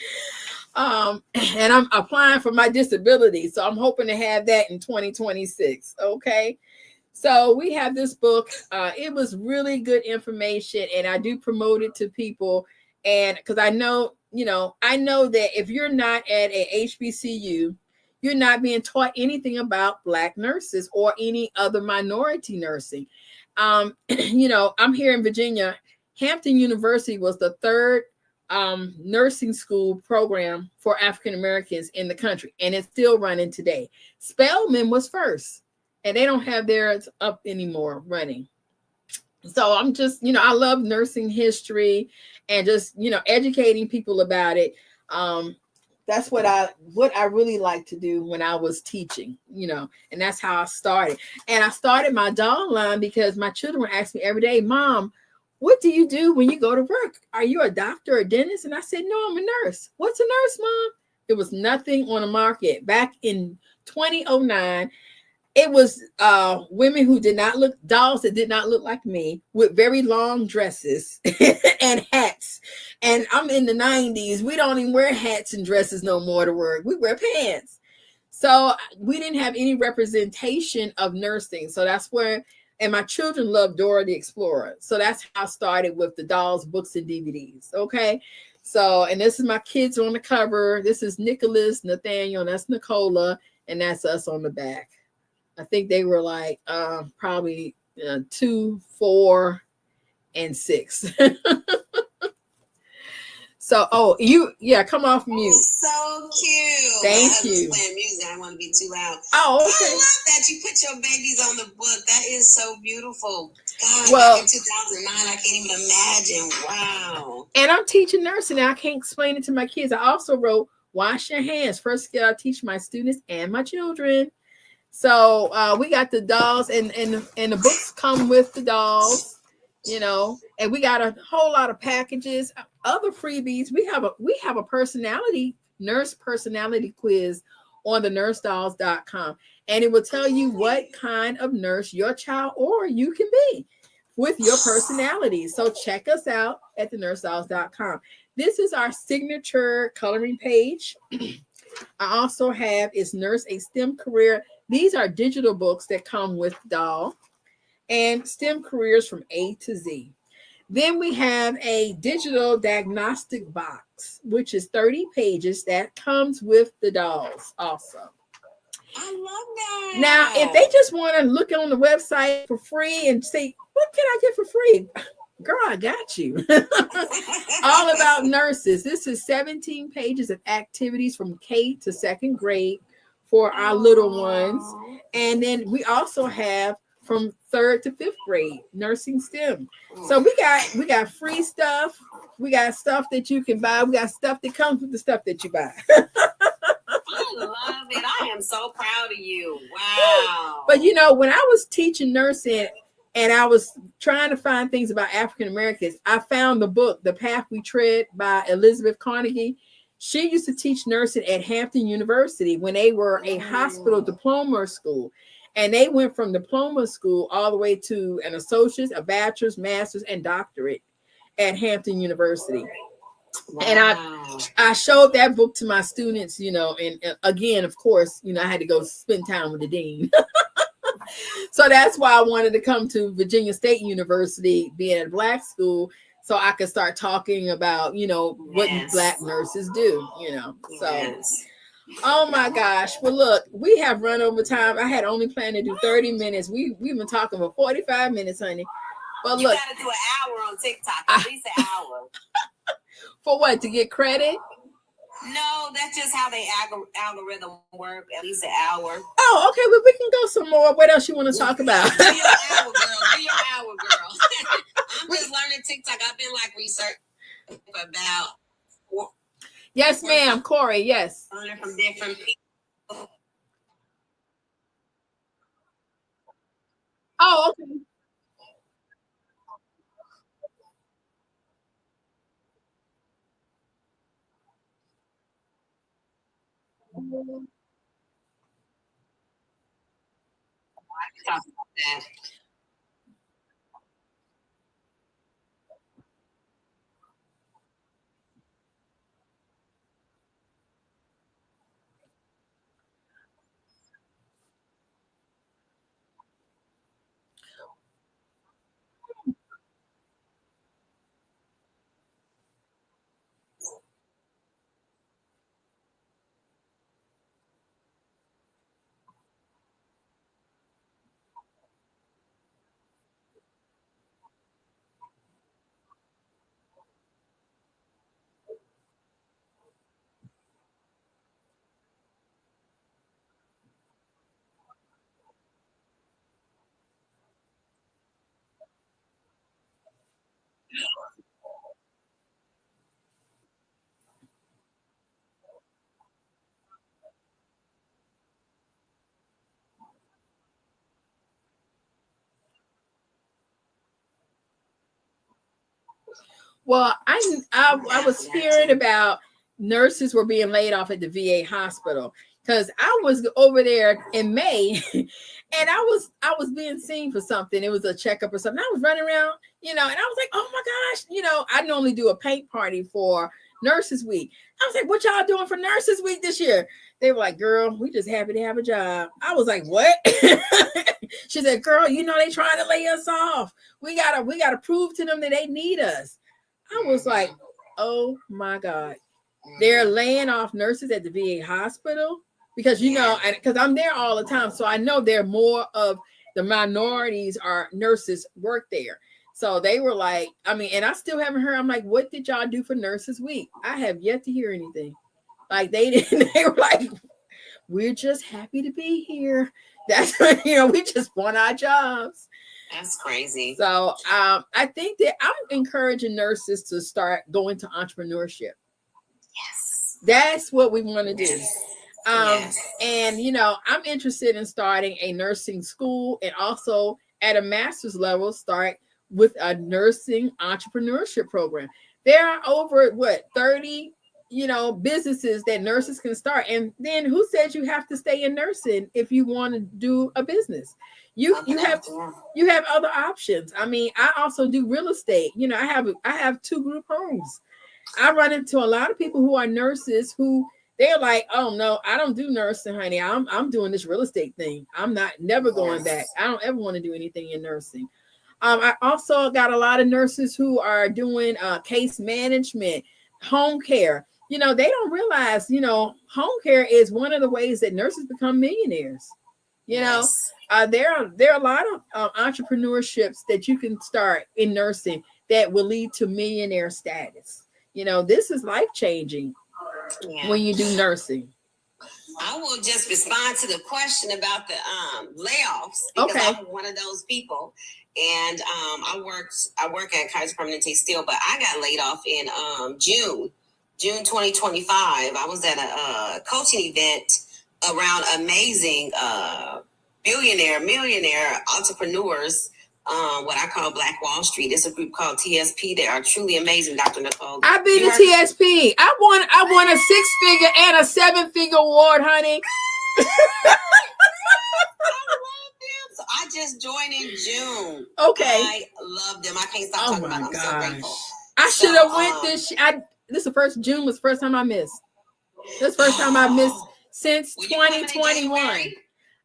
And I'm applying for my disability, so I'm hoping to have that in 2026. Okay, so we have this book. It was really good information, and I do promote it to people. And because I know that if you're not at a HBCU, you're not being taught anything about Black nurses or any other minority nursing. I'm here in Virginia. Hampton University was the third nursing school program for African Americans in the country, and it's still running today. Spelman was first, and they don't have theirs up anymore running. So I'm just, I love nursing history and just, educating people about it. That's what I really like to do when I was teaching, and that's how I started. And I started my doll line because my children would ask me every day, Mom, what do you do when you go to work? Are you a doctor or a dentist? And I said, no, I'm a nurse. What's a nurse, Mom? There was nothing on the market. Back in 2009, it was women who dolls that did not look like me, with very long dresses and hats. And I'm in the 90s. We don't even wear hats and dresses no more to work. We wear pants. So we didn't have any representation of nursing. So that's where, and my children love Dora the Explorer. So that's how I started with the dolls, books, and DVDs. Okay. So, and this is my kids on the cover. This is Nicholas, Nathaniel, and that's Nicola, and that's us on the back. I think they were like probably 2, 4, and 6. So, come off mute. So cute. Thank you. Playing music. I don't want to be too loud. Oh, okay. I love that you put your babies on the book. That is so beautiful. God, well, back in 2009, I can't even imagine. Wow. And I'm teaching nursing now. I can't explain it to my kids. I also wrote Wash Your Hands. First skill I teach my students and my children. So we got the dolls, and the books come with the dolls, and we got a whole lot of packages, other freebies. We have a nurse personality quiz on the nursedolls.com, and it will tell you what kind of nurse your child or you can be with your personality. So check us out at the nursedolls.com. This is our signature coloring page. I also have Is Nurse a STEM Career? These are digital books that come with doll and STEM careers from A to Z. Then we have a digital diagnostic box, which is 30 pages that comes with the dolls also. I love that. Now, if they just want to look on the website for free and say, what can I get for free? Girl, I got you. All about nurses. This is 17 pages of activities from K to 2nd grade for our little ones. And then we also have from 3rd to 5th grade, nursing STEM. So we got free stuff. We got stuff that you can buy. We got stuff that comes with the stuff that you buy. I love it. I am so proud of you. Wow. But when I was teaching nursing and I was trying to find things about African Americans, I found the book, The Path We Tread by Elizabeth Carnegie. She used to teach nursing at Hampton University when they were a hospital diploma school. And they went from diploma school all the way to an associate's, a bachelor's, master's, and doctorate. at Hampton University. Wow. And I showed that book to my students, you know, and again, of course, you know, I had to go spend time with the dean. So that's why I wanted to come to Virginia State University, being at a Black school, so I could start talking about, you know, what Black nurses do, you know. So, oh my gosh. Well, look, we have run over time. I had only planned to do 30 minutes. We've been talking for 45 minutes, honey. But you look, gotta do an hour on TikTok, at least an hour. For what? To get credit? No, that's just how they algorithm work. At least an hour. Oh, okay. Well, we can go some more. What else you want to talk about? Do your hour, girl. Do your hour, girl. I'm just learning TikTok. I've been like researching about. Yes, ma'am. Corey. Yes. Learning from different people. Oh, okay. Talk about that. Well, I was hearing about nurses were being laid off at the VA hospital because I was over there in May, and I was being seen for something. It was a checkup or something. I was running around, you know, and I was like, oh my gosh, you know, I normally do a paint party for Nurses Week. I was like, what y'all doing for Nurses Week this year? They were like, girl, we just happy to have a job. I was like, what? She said, girl, you know they trying to lay us off. We gotta prove to them that they need us. I was like, oh my God. They're laying off nurses at the VA hospital because, you know, because I'm there all the time. So I know there more of the minorities are nurses work there. So they were like, I mean, and I still haven't heard. I'm like, what did y'all do for Nurses Week? I have yet to hear anything. Like they didn't, they were like, we're just happy to be here. That's, you know, we just want our jobs. That's crazy. So I think that I'm encouraging nurses to start going to entrepreneurship. Yes. That's what we want to do. Yes. And, you know, I'm interested in starting a nursing school and also at a master's level, start with a nursing entrepreneurship program. There are over 30, you know, businesses that nurses can start. And then who says you have to stay in nursing if you want to do a business? You have other options. I mean, I also do real estate. You know, I have 2 group homes. I run into a lot of people who are nurses who they're like, oh no, I don't do nursing, honey. I'm doing this real estate thing. I'm never going back. I don't ever want to do anything in nursing. I also got a lot of nurses who are doing case management, home care. You know, they don't realize, you know, home care is one of the ways that nurses become millionaires. You know, there are a lot of entrepreneurships that you can start in nursing that will lead to millionaire status. You know, this is life-changing when you do nursing. I will just respond to the question about the layoffs because I'm one of those people. And I work at Kaiser Permanente still, but I got laid off in June 2025. I was at a coaching event around amazing millionaire entrepreneurs, what I call Black Wall Street. It's a group called TSP. They are truly amazing, Dr. Nicole. I've been to TSP. I won a 6-figure and a 7-figure award, honey. So I just joined in June. Okay. I love them. I can't stop talking about them. I'm so grateful. I should have went this. This the first June was the first time I missed. This first time I missed since 2021.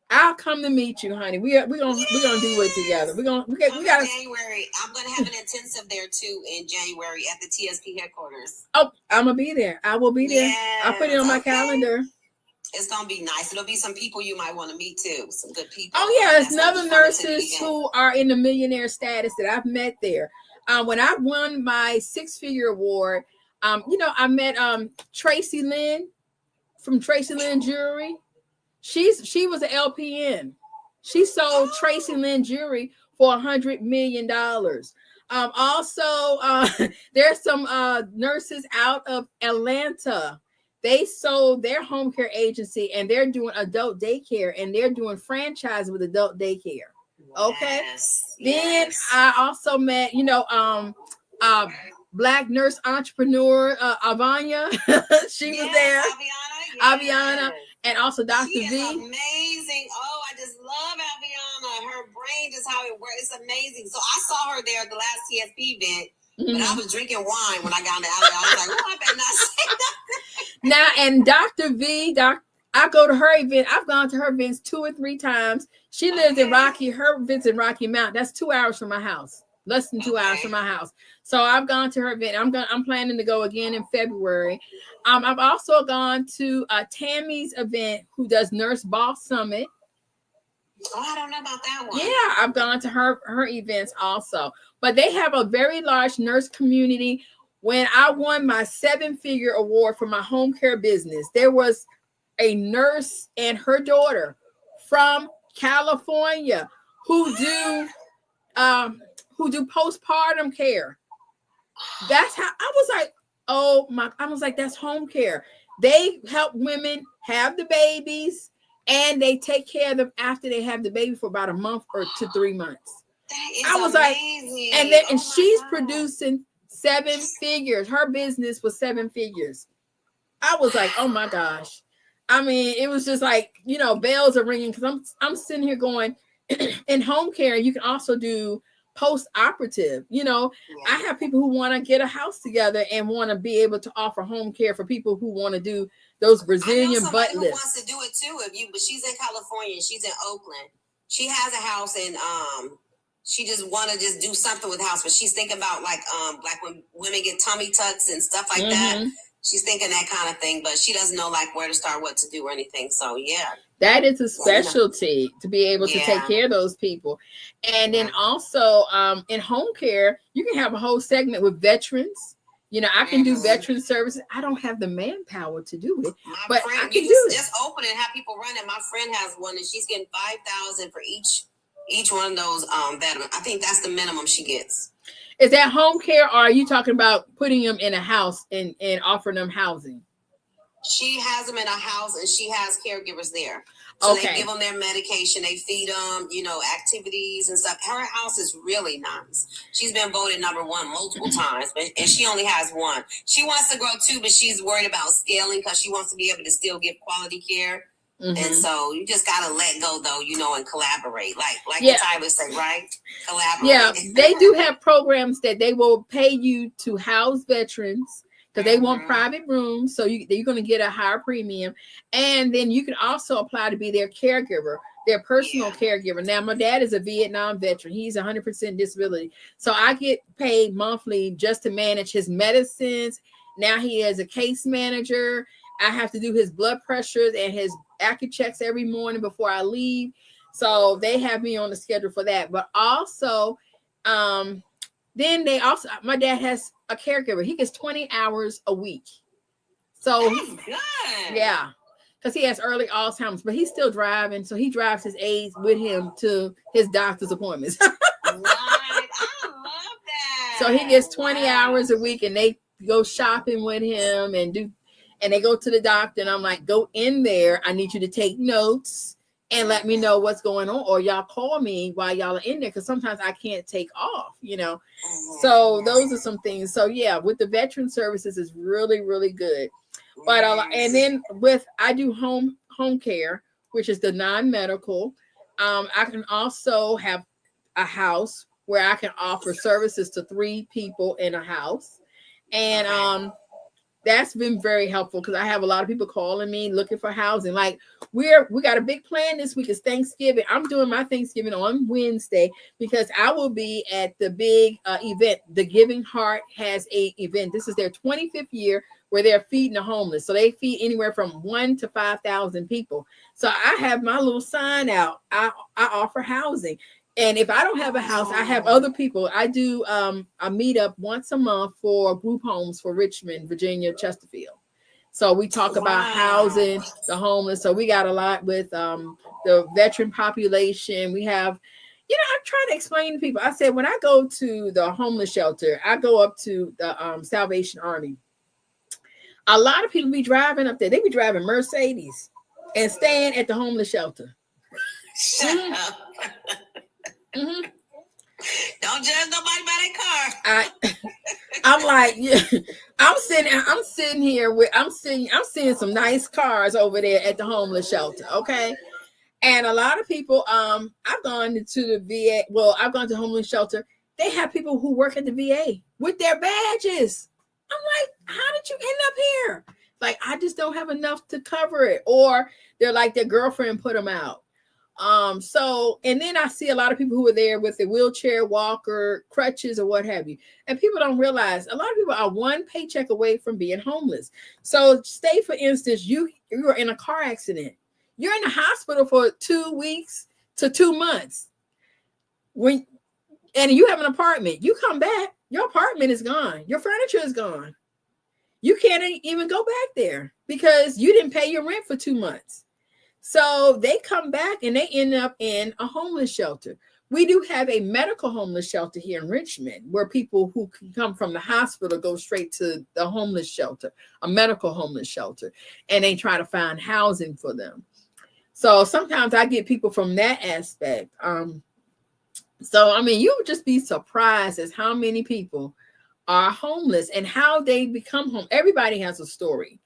I'll come to meet you, honey. We gonna do it together. We got January. I'm gonna have an intensive there too in January at the TSP headquarters. Oh, I'm gonna be there. I will be there. Yes, I'll put it on my calendar. It's gonna be nice. It'll be some people you might want to meet too. Some good people. Oh yeah, there's another nurses who are in the millionaire status that I've met there. When I won my 6-figure award, I met Tracy Lynn from Tracy Lynn Jewelry. She was an LPN. She sold Tracy Lynn Jewelry for $100 million. Also, there's some nurses out of Atlanta. They sold their home care agency and they're doing adult daycare and they're doing franchise with adult daycare. Okay. Yes. Then I also met, Black nurse entrepreneur Aviana. She was there. Aviana. And also Dr. She is V. Amazing. Oh, I just love Aviana. Her brain, just how it works. It's amazing. So I saw her there at the last TSP event. Mm-hmm. But I was drinking wine when I got into Aviana. I was like, oh, I better not say nothing. Now, and Dr. V, I go to her event. I've gone to her events 2 or 3 times. She lives in her events in Rocky Mount. That's 2 hours from my house. Less than 2 hours from my house. So I've gone to her event. I'm planning to go again in February. I've also gone to Tammy's event, who does Nurse Boss Summit. Oh, I don't know about that one. Yeah, I've gone to her events also. But they have a very large nurse community. When I won my 7-figure award for my home care business, there was a nurse and her daughter from California who do postpartum care. That's how I was like, that's home care. They help women have the babies and they take care of them after they have the baby for about a month or to 3 months. I was amazing. And she's producing 7 figures. Her business was 7 figures. I was like, oh my gosh. I mean, it was just like, bells are ringing because I'm sitting here going, in home care, you can also do post-operative. I have people who want to get a house together and want to be able to offer home care for people who want to do those Brazilian butt lifts. Who wants to do it too? But she's in California, she's in Oakland. She has a house and she just want to just do something with the house, but she's thinking about like when women get tummy tucks and stuff like that. She's thinking that kind of thing, but she doesn't know like where to start, what to do or anything. So yeah. That is a specialty to be able to take care of those people. And then also in home care, you can have a whole segment with veterans. I can do veteran services. I don't have the manpower to do it, but I can do it. Just open and have people run it. My friend has one and she's getting $5,000 for each one of those veterans. I think that's the minimum she gets. Is that home care or are you talking about putting them in a house and offering them housing? She has them in a house and she has caregivers there. So they give them their medication, they feed them, activities and stuff. Her house is really nice. She's been voted number 1 multiple times, and she only has one. She wants to grow too, but she's worried about scaling because she wants to be able to still give quality care. Mm-hmm. And so you just gotta let go though, and collaborate. Like Tyler said, right? Collaborate. Yeah, they do have programs that they will pay you to house veterans. Because they want private rooms, so you're going to get a higher premium. And then you can also apply to be their caregiver, their personal caregiver. Now, my dad is a Vietnam veteran. He's 100% disability. So I get paid monthly just to manage his medicines. Now he is a case manager. I have to do his blood pressures and his AccuChecks every morning before I leave. So they have me on the schedule for that. But also, then my dad has a caregiver. He gets 20 hours a week. So yeah, because he has early Alzheimer's, but he's still driving. So he drives his aides with him to his doctor's appointments. Right. I love that. So he gets 20 hours a week and they go shopping with him and they go to the doctor and I'm like, go in there. I need you to take notes and let me know what's going on, or y'all call me while y'all are in there because sometimes I can't take off, So those are some things. So yeah, with the veteran services is really, really good. But and then I do home care, which is the non-medical. I can also have a house where I can offer services to 3 people in a house. And that's been very helpful because I have a lot of people calling me looking for housing. Like we got a big plan this week. It's Thanksgiving. I'm doing my Thanksgiving on Wednesday because I will be at the big event. The Giving Heart has a event. This is their 25th year where they're feeding the homeless. So they feed anywhere from 1,000 to 5,000 people. So I have my little sign out. I offer housing. And if I don't have a house, I have other people. I do a meetup once a month for group homes for Richmond, Virginia, Chesterfield. So we talk about housing the homeless. So we got a lot with the veteran population. We have, I'm trying to explain to people. I said, when I go to the homeless shelter, I go up to the Salvation Army. A lot of people be driving up there. They be driving Mercedes and staying at the homeless shelter. Shut up. Mm-hmm. Don't judge nobody by their car. I'm like, yeah, I'm sitting here I'm seeing some nice cars over there at the homeless shelter. Okay. And a lot of people, I've gone to the VA. Well, I've gone to homeless shelter. They have people who work at the VA with their badges. I'm like, how did you end up here? Like, I just don't have enough to cover it. Or they're like, their girlfriend put them out. So, and then I see a lot of people who are there with a wheelchair, walker, crutches, or what have you. And people don't realize a lot of people are one paycheck away from being homeless. So say, for instance, you are in a car accident. You're in the hospital for 2 weeks to 2 months. And you have an apartment, you come back, your apartment is gone. Your furniture is gone. You can't even go back there because you didn't pay your rent for 2 months. So they come back and they end up in a homeless shelter. We do have a medical homeless shelter here in Richmond where people who can come from the hospital go straight to the homeless shelter, a medical homeless shelter, and they try to find housing for them. So sometimes I get people from that aspect. So, I mean, you would just be surprised as how many people are homeless and how they become home. Everybody has a story.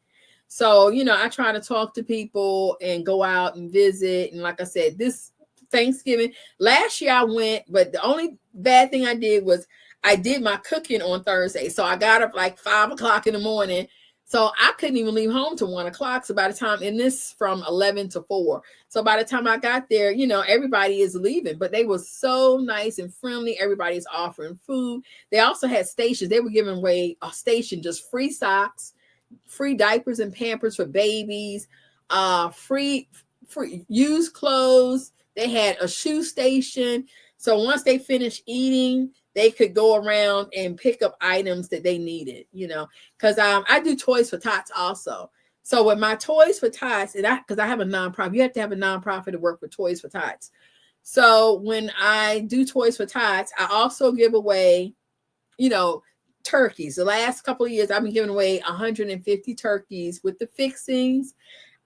So, I try to talk to people and go out and visit. And like I said, this Thanksgiving, last year I went, but the only bad thing I did was I did my cooking on Thursday. So I got up like 5 o'clock in the morning. So I couldn't even leave home till 1 o'clock. So by the time, and this from 11 to 4. So by the time I got there, everybody is leaving, but they were so nice and friendly. Everybody's offering food. They also had stations. They were giving away a station, just free socks, free diapers and Pampers for babies, free used clothes. They had a shoe station. So once they finished eating, they could go around and pick up items that they needed, because I do Toys for Tots also. So with my Toys for Tots, and because I have a nonprofit, you have to have a nonprofit to work with Toys for Tots. So when I do Toys for Tots, I also give away, turkeys. The last couple of years, I've been giving away 150 turkeys with the fixings.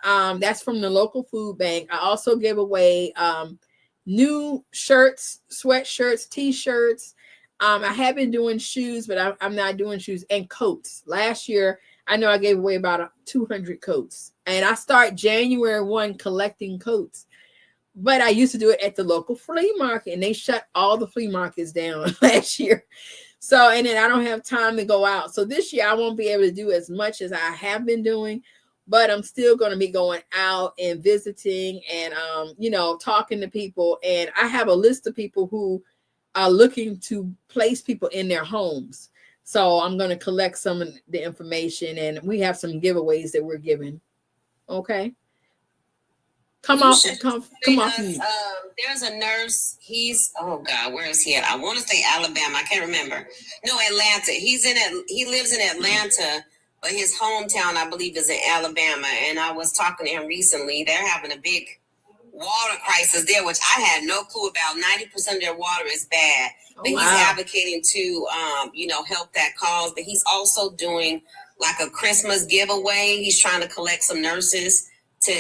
That's from the local food bank. I also give away new shirts, sweatshirts, t-shirts. I have been doing shoes, but I'm not doing shoes, and coats. Last year, I know I gave away about 200 coats. And I start January 1 collecting coats. But I used to do it at the local flea market, and they shut all the flea markets down last year. So, and then I don't have time to go out. So this year I won't be able to do as much as I have been doing, but I'm still going to be going out and visiting and, talking to people. And I have a list of people who are looking to place people in their homes. So I'm going to collect some of the information, and we have some giveaways that we're giving. Okay. Come off. There's a nurse. Where is he at? I want to say Alabama. I can't remember. No, Atlanta. He lives in Atlanta, but his hometown, I believe, is in Alabama. And I was talking to him recently. They're having a big water crisis there, which I had no clue about. 90% of their water is bad. But he's advocating to, help that cause. But he's also doing like a Christmas giveaway. He's trying to collect some nurses to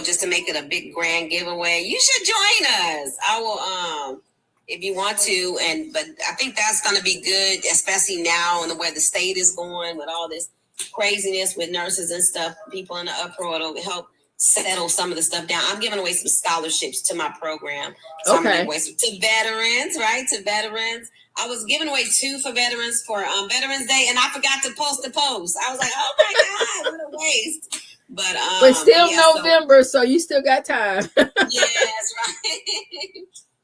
just to make it a big grand giveaway. You should join us. I will if you want to, but I think that's going to be good, especially now and the way the state is going with all this craziness with nurses and stuff. People in the uproar, it'll help settle some of the stuff down. I'm giving away some scholarships to my program. So I'm giving away to veterans, right? To veterans. I was giving away 2 for veterans for Veterans Day, and I forgot to post the post. I was like, oh my God, what a waste. But still November, so you still got time. Yes, right.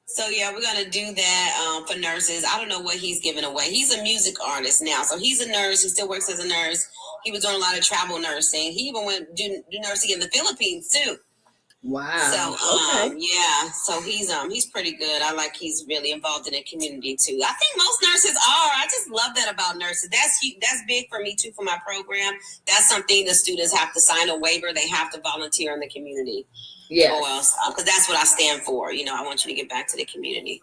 So yeah, we're gonna do that for nurses. I don't know what he's giving away. He's a music artist now, so he's a nurse. He still works as a nurse. He was doing a lot of travel nursing. He even went do nursing in the Philippines too. Wow. So yeah, so he's pretty good. I like he's really involved in the community too. I think most nurses are. I just love that about nurses. That's big for me too for my program. That's something the students have to sign a waiver. They have to volunteer in the community. Yeah. Because that's what I stand for. You know, I want you to get back to the community.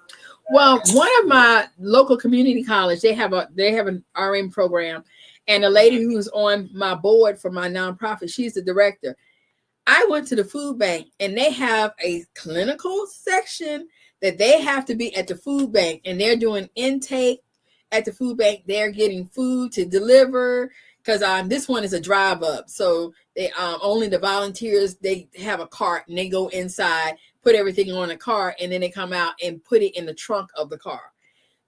Well, one of my local community college, they have an RN program, and a lady who's on my board for my nonprofit, she's the director. I went to the food bank, and they have a clinical section that they have to be at the food bank, and they're doing intake at the food bank. They're getting food to deliver because this one is a drive up. So they only the volunteers, they have a cart and they go inside, put everything on a cart, and then they come out and put it in the trunk of the car.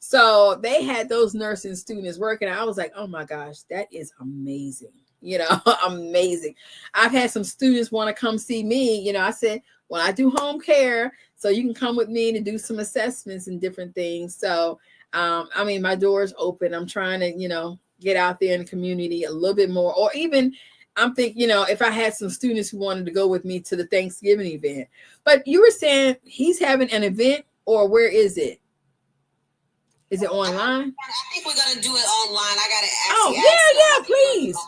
So they had those nursing students working. I was like, oh my gosh, that is amazing. You know, amazing. I've had some students want to come see me. You know, I said, well, I do home care, so you can come with me to do some assessments and different things. So, I mean, my door's open. I'm trying to, you know, get out there in the community a little bit more, or even I'm thinking, you know, if I had some students who wanted to go with me to the Thanksgiving event. But you were saying he's having an event, or where is it? Is it online? I think we're gonna do it online. I gotta ask. Oh yeah, please.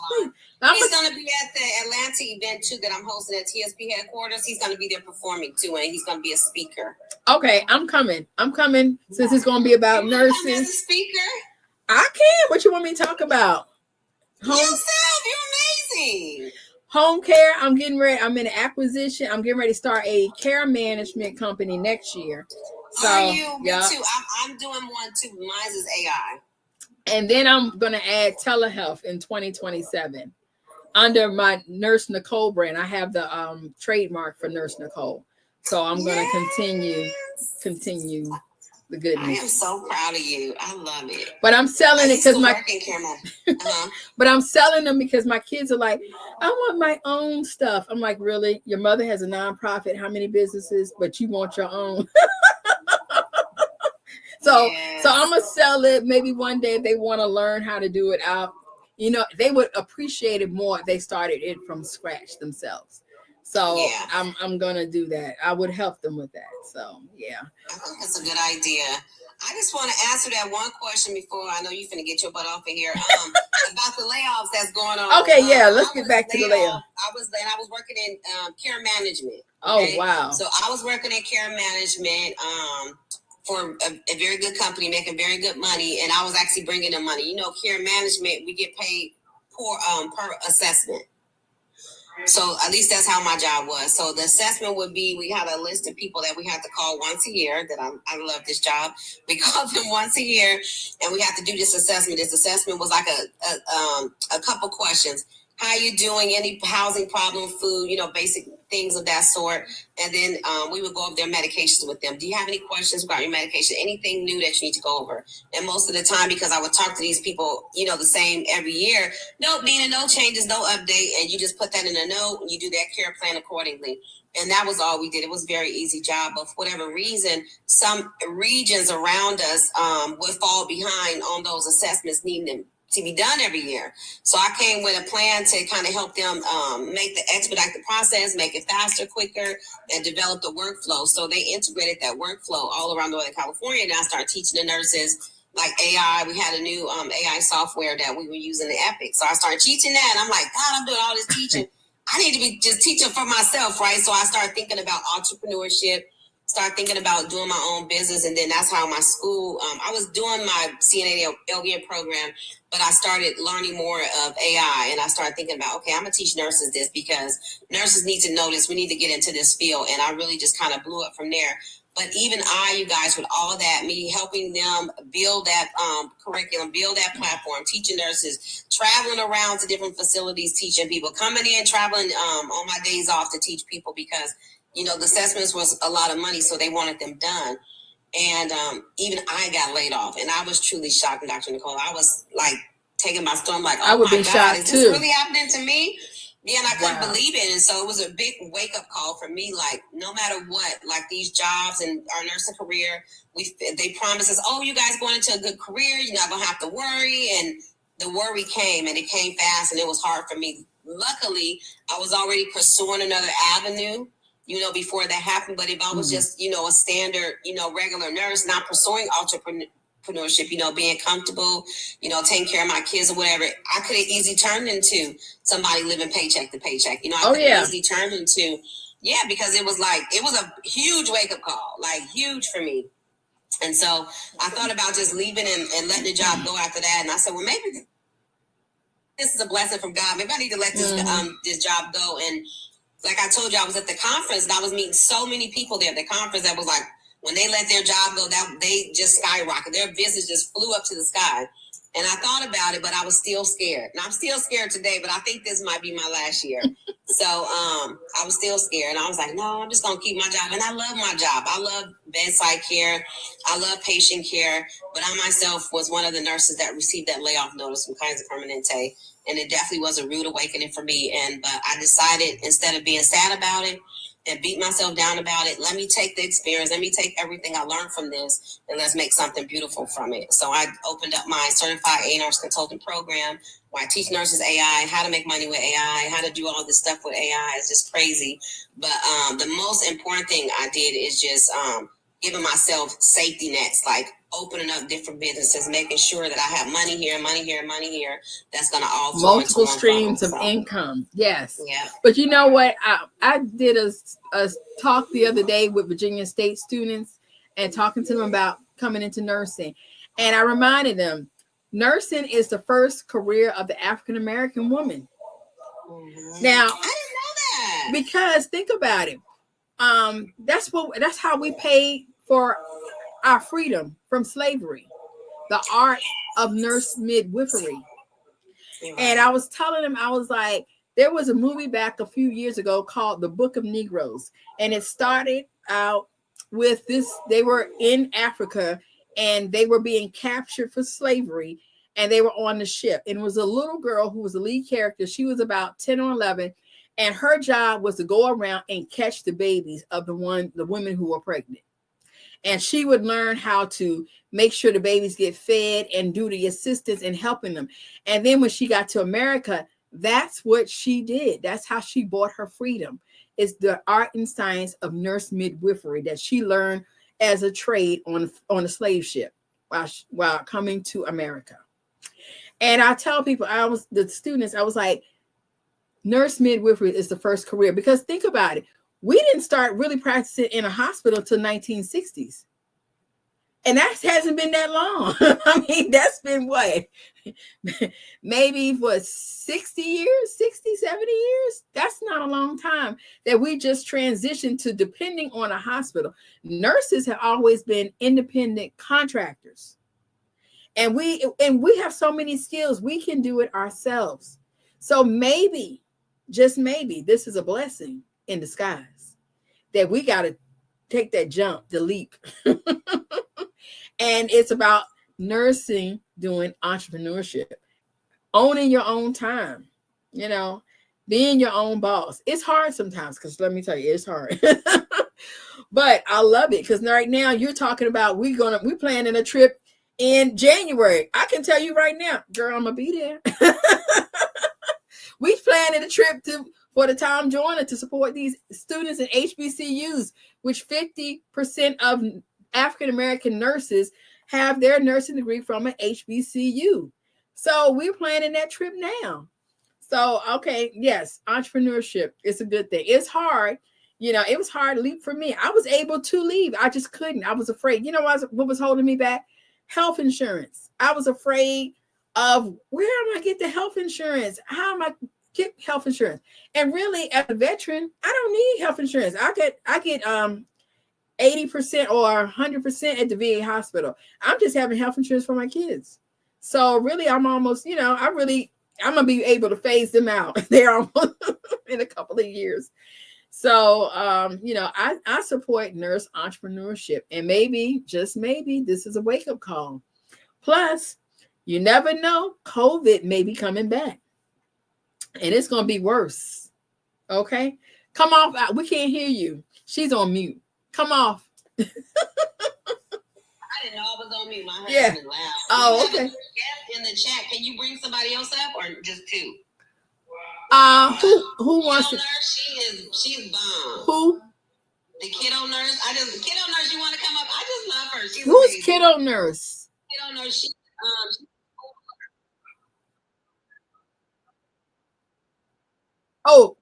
He's gonna be at the Atlanta event too that I'm hosting at TSP headquarters. He's gonna be there performing too, and he's gonna be a speaker. Okay, I'm coming. Since it's gonna be about nurses. As a speaker? I can. What you want me to talk about? Yourself, you're amazing. Home care. I'm getting ready. I'm in an acquisition. I'm getting ready to start a care management company next year. So, are you? Me too. I'm doing one too. Mine is AI. And then I'm going to add telehealth in 2027 under my Nurse Nicole brand. I have the trademark for Nurse Nicole. So I'm going to continue the goodness. I am so proud of you. I love it. But I'm selling it because but I'm selling them because my kids are like, I want my own stuff. I'm like, really? Your mother has a nonprofit, how many businesses, but you want your own? So I'm gonna sell it. Maybe one day if they want to learn how to do it out, you know, they would appreciate it more if they started it from scratch themselves. So I'm gonna do that. I would help them with that. So yeah. I think that's a good idea. I just want to answer that one question before I know you're finna get your butt off of here. About the layoffs that's going on. Okay, let's get back to the layoff. I was working in care management. Okay? Oh wow. So I was working in care management. For a very good company, making very good money, and I was actually bringing them money. You know, care management, we get paid per assessment. So at least that's how my job was. So the assessment would be, we had a list of people that we had to call once a year. I love this job. We called them once a year, and we had to do this assessment. This assessment was like a couple questions. How you doing? Any housing problem, food, you know, basic things of that sort. And then we would go over their medications with them. Do you have any questions about your medication? Anything new that you need to go over? And most of the time, because I would talk to these people, you know, the same every year. Nope, Nina, no changes, no update. And you just put that in a note and you do that care plan accordingly. And that was all we did. It was a very easy job. But for whatever reason, some regions around us would fall behind on those assessments, needing them to be done every year. So I came with a plan to kind of help them expedite the process, make it faster, quicker, and develop the workflow. So they integrated that workflow all around Northern California. And I started teaching the nurses like AI. We had a new AI software that we were using, the Epic. So I started teaching that. And I'm like, God, I'm doing all this teaching. I need to be just teaching for myself, right? So I started thinking about entrepreneurship, start thinking about doing my own business. And then that's how my school, I was doing my CNA LVN program, but I started learning more of AI. And I started thinking about, okay, I'm going to teach nurses this because nurses need to know this. We need to get into this field. And I really just kind of blew up from there. But even you guys, with all that, me helping them build that curriculum, build that platform, teaching nurses, traveling around to different facilities, teaching people, coming in, traveling on my days off to teach people because, the assessments was a lot of money, so they wanted them done. And even I got laid off, and I was truly shocked, Dr. Nicole. I was like taking my storm, like, oh my God, is this really happening to me? Yeah, and I couldn't believe it. And so it was a big wake-up call for me, like, no matter what, like these jobs and our nursing career, they promised us, oh, you guys going into a good career, you're not going to have to worry. And the worry came, and it came fast, and it was hard for me. Luckily, I was already pursuing another avenue, before that happened. But if I was just, a standard, regular nurse, not pursuing entrepreneurship, being comfortable, taking care of my kids or whatever, I could have easily turned into somebody living paycheck to paycheck. I could have easily turned into, because it was a huge wake-up call, like huge for me. And so I thought about just leaving and letting the job go after that. And I said, well, maybe this is a blessing from God. Maybe I need to let this job go. And like I told you, I was at the conference and I was meeting so many people there at the conference that was like, when they let their job go, that they just skyrocketed. Their business just flew up to the sky. And I thought about it, but I was still scared. And I'm still scared today, but I think this might be my last year. So I was still scared. And I was like, no, I'm just going to keep my job. And I love my job. I love bedside care. I love patient care. But I myself was one of the nurses that received that layoff notice from Kaiser Permanente. And it definitely was a rude awakening for me. But I decided, instead of being sad about it and beat myself down about it, let me take the experience. Let me take everything I learned from this and let's make something beautiful from it. So I opened up my certified A-Nurse consultant program where I teach nurses AI, how to make money with AI, how to do all this stuff with AI. It's just crazy. But the most important thing I did is just giving myself safety nets, like opening up different businesses, making sure that I have money here, money here, money here. That's going to all flow multiple streams of income. Yes. Yeah. But you know what? I did a talk the other day with Virginia State students and talking to them about coming into nursing. And I reminded them, nursing is the first career of the African American woman. Mm-hmm. Now, I didn't know that. Because think about it. That's how we paid for our freedom from slavery, the art of nurse midwifery. And I was telling them, I was like, there was a movie back a few years ago called The Book of Negroes. And it started out with this, they were in Africa and they were being captured for slavery and they were on the ship. And it was a little girl who was the lead character. She was about 10 or 11. And her job was to go around and catch the babies of the women who were pregnant. And she would learn how to make sure the babies get fed and do the assistance and helping them. And then when she got to America, that's what she did. That's how she bought her freedom. It's the art and science of nurse midwifery that she learned as a trade on a slave ship while coming to America. And I tell people, I was like, nurse midwifery is the first career, because think about it. We didn't start really practicing in a hospital until 1960s. And that hasn't been that long. I mean, that's been what? Maybe for 60 years, 60, 70 years? That's not a long time that we just transitioned to depending on a hospital. Nurses have always been independent contractors. And we have so many skills, we can do it ourselves. So maybe, just maybe, this is a blessing in disguise that we got to take that jump, the leap. And it's about nursing, doing entrepreneurship, owning your own time, being your own boss. It's hard sometimes, because let me tell you, it's hard. But I love it, because right now you're talking about we're planning a trip in January. I can tell you right now, girl, I'm gonna be there. We planning a trip for the Tom Joyner to support these students in HBCUs, which 50% of African American nurses have their nursing degree from an HBCU. So we're planning that trip now. So, okay, yes, entrepreneurship is a good thing. It's hard. It was hard to leap for me. I was able to leave. I just couldn't. I was afraid. What was holding me back? Health insurance. I was afraid of, where am I get the health insurance? How am I get health insurance? And really, as a veteran, I don't need health insurance. I get 80% or 100% at the VA hospital. I'm just having health insurance for my kids. So really, I'm almost, I'm going to be able to phase them out. They're almost in a couple of years. So, I support nurse entrepreneurship, and maybe, just maybe, this is a wake up call. Plus, you never know, COVID may be coming back, and it's going to be worse. Okay, come off. We can't hear you. She's on mute. Come off. I didn't know I was on mute. My husband Yeah. Loud. Oh, okay. In the chat, can you bring somebody else up or just two? Who wants to? Nurse, she's bomb. Who? The kiddo nurse. Kiddo nurse. You want to come up? I just love her. She's Who's amazing. kiddo nurse? Kiddo nurse. She Oh.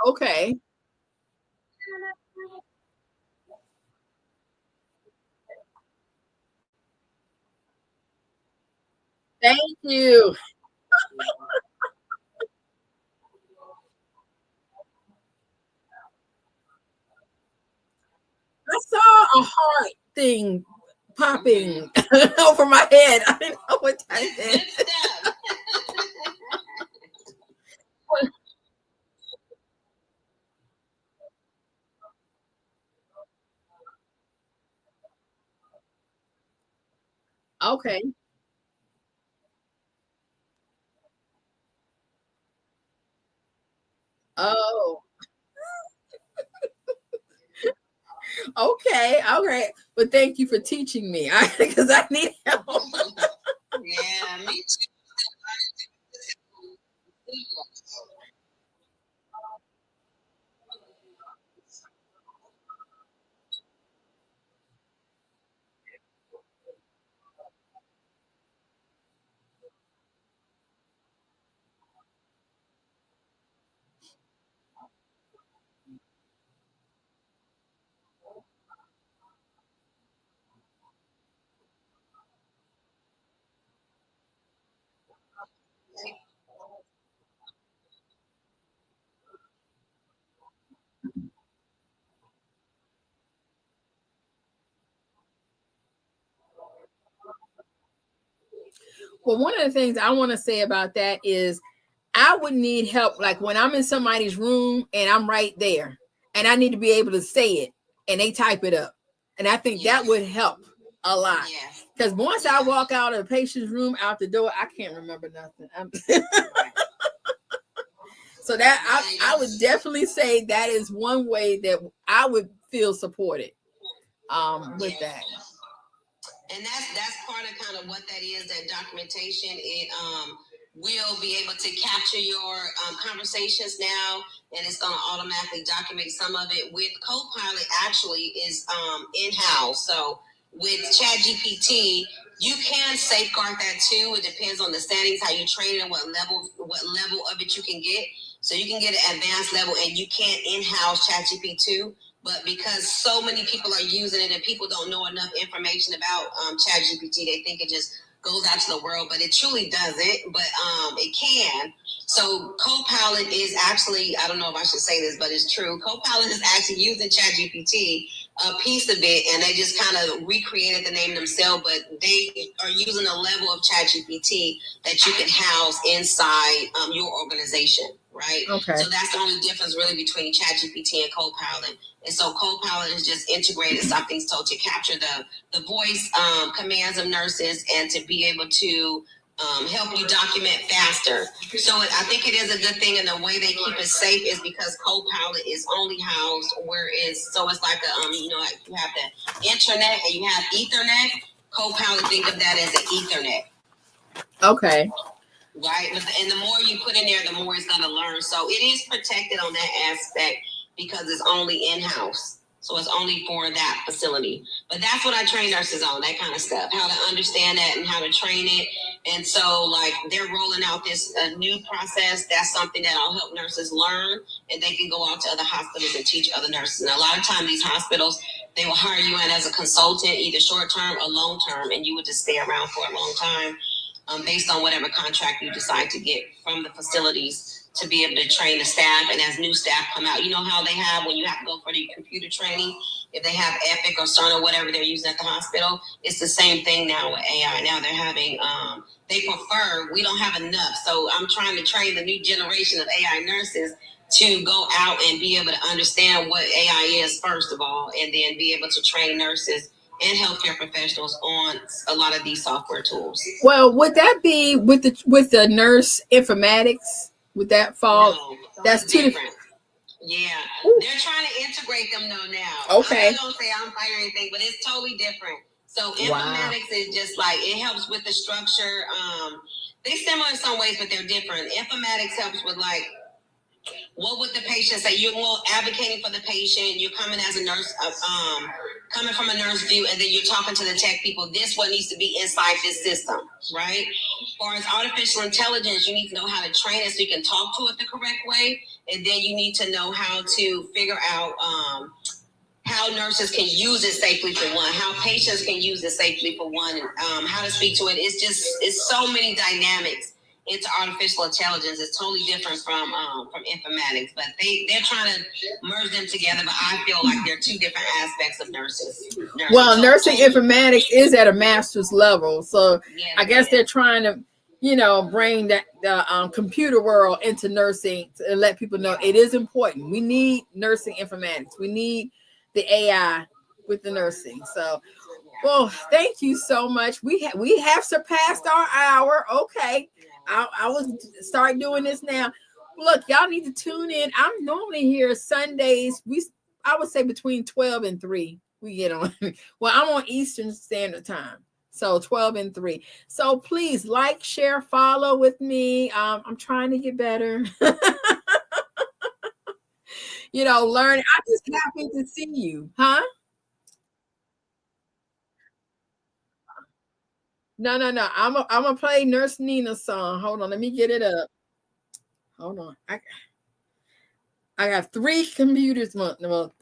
Okay. Thank you. I saw a heart thing popping over my head. I didn't know what that is. good stuff. Okay. Oh, okay. All right. But thank you for teaching me because I need help. Yeah, me too. Well, one of the things I want to say about that is I would need help like when I'm in somebody's room and I'm right there and I need to be able to say it and they type it up. And I think that would help a lot. Yeah. Because once I walk out of the patient's room out the door, I can't remember nothing. So that I would definitely say that is one way that I would feel supported with that. And that's part of kind of what that is, that documentation. It will be able to capture your conversations now, and it's going to automatically document some of it. With Copilot, actually is in-house. So with ChatGPT, you can safeguard that too. It depends on the settings, how you train it, and what level of it you can get. So you can get an advanced level, and you can in-house ChatGPT too. But because so many people are using it and people don't know enough information about ChatGPT, they think it just goes out to the world, but it truly doesn't. But it can. So Copilot is actually, I don't know if I should say this, but it's true. Copilot is actually using ChatGPT, a piece of it, and they just kind of recreated the name themselves, but they are using a level of ChatGPT that you can house inside your organization, right? Okay. So that's the only difference really between ChatGPT and Copilot. And so Copilot is just integrated something so to capture the voice commands of nurses and to be able to help you document faster. So I think it is a good thing, and the way they keep it safe is because Copilot is only housed where it's so it's like a like you have the internet and you have Ethernet. Copilot, think of that as an Ethernet. Okay. Right, and the more you put in there, the more it's going to learn. So it is protected on that aspect because it's only in-house. So it's only for that facility. But that's what I train nurses on, that kind of stuff, how to understand that and how to train it. And so, like, they're rolling out this new process. That's something that I'll help nurses learn, and they can go out to other hospitals and teach other nurses. And a lot of times, these hospitals, they will hire you in as a consultant, either short-term or long-term, and you would just stay around for a long time. based on whatever contract you decide to get from the facilities to be able to train the staff. And as new staff come out, you know how they have when you have to go for the computer training, if they have Epic or Cerner or whatever they're using at the hospital, it's the same thing now with AI. Now they're having, they prefer, we don't have enough. So I'm trying to train the new generation of AI nurses to go out and be able to understand what AI is, first of all, and then be able to train nurses and healthcare professionals on a lot of these software tools. Well, would that be with the nurse informatics? Would that fall? No, that's it's too different. Yeah, Ooh. They're trying to integrate them though now. Okay. I'm not gonna say I'm firing anything, but it's totally different. So informatics is just like, it helps with the structure. They're similar in some ways, but they're different. Informatics helps with like, what would the patient say? You're more advocating for the patient. You're coming as a nurse, coming from a nurse view, and then you're talking to the tech people. This what needs to be inside this system, right? As far as artificial intelligence, you need to know how to train it so you can talk to it the correct way, and then you need to know how to figure out how nurses can use it safely for one, how patients can use it safely for one, how to speak to it. It's so many dynamics into artificial intelligence. It's totally different from informatics, but they're trying to merge them together. But I feel like they're two different aspects of nurses. Well, so, nursing informatics is at a master's level, so yes, I guess they're trying to, bring the computer world into nursing and let people know it is important. We need nursing informatics. We need the AI with the nursing. So, well, thank you so much. We have surpassed our hour. Okay. I will start doing this now. Look, y'all need to tune in. I'm normally here Sundays. I would say between 12 and 3 we get on. Well, I'm on Eastern Standard Time. So 12 and 3. So please like, share, follow with me. I'm trying to get better. Learn. I'm just happy to see you. Huh? No. I'm gonna play Nurse Nina's song. Hold on, let me get it up. Hold on. I got 3 computers. Well,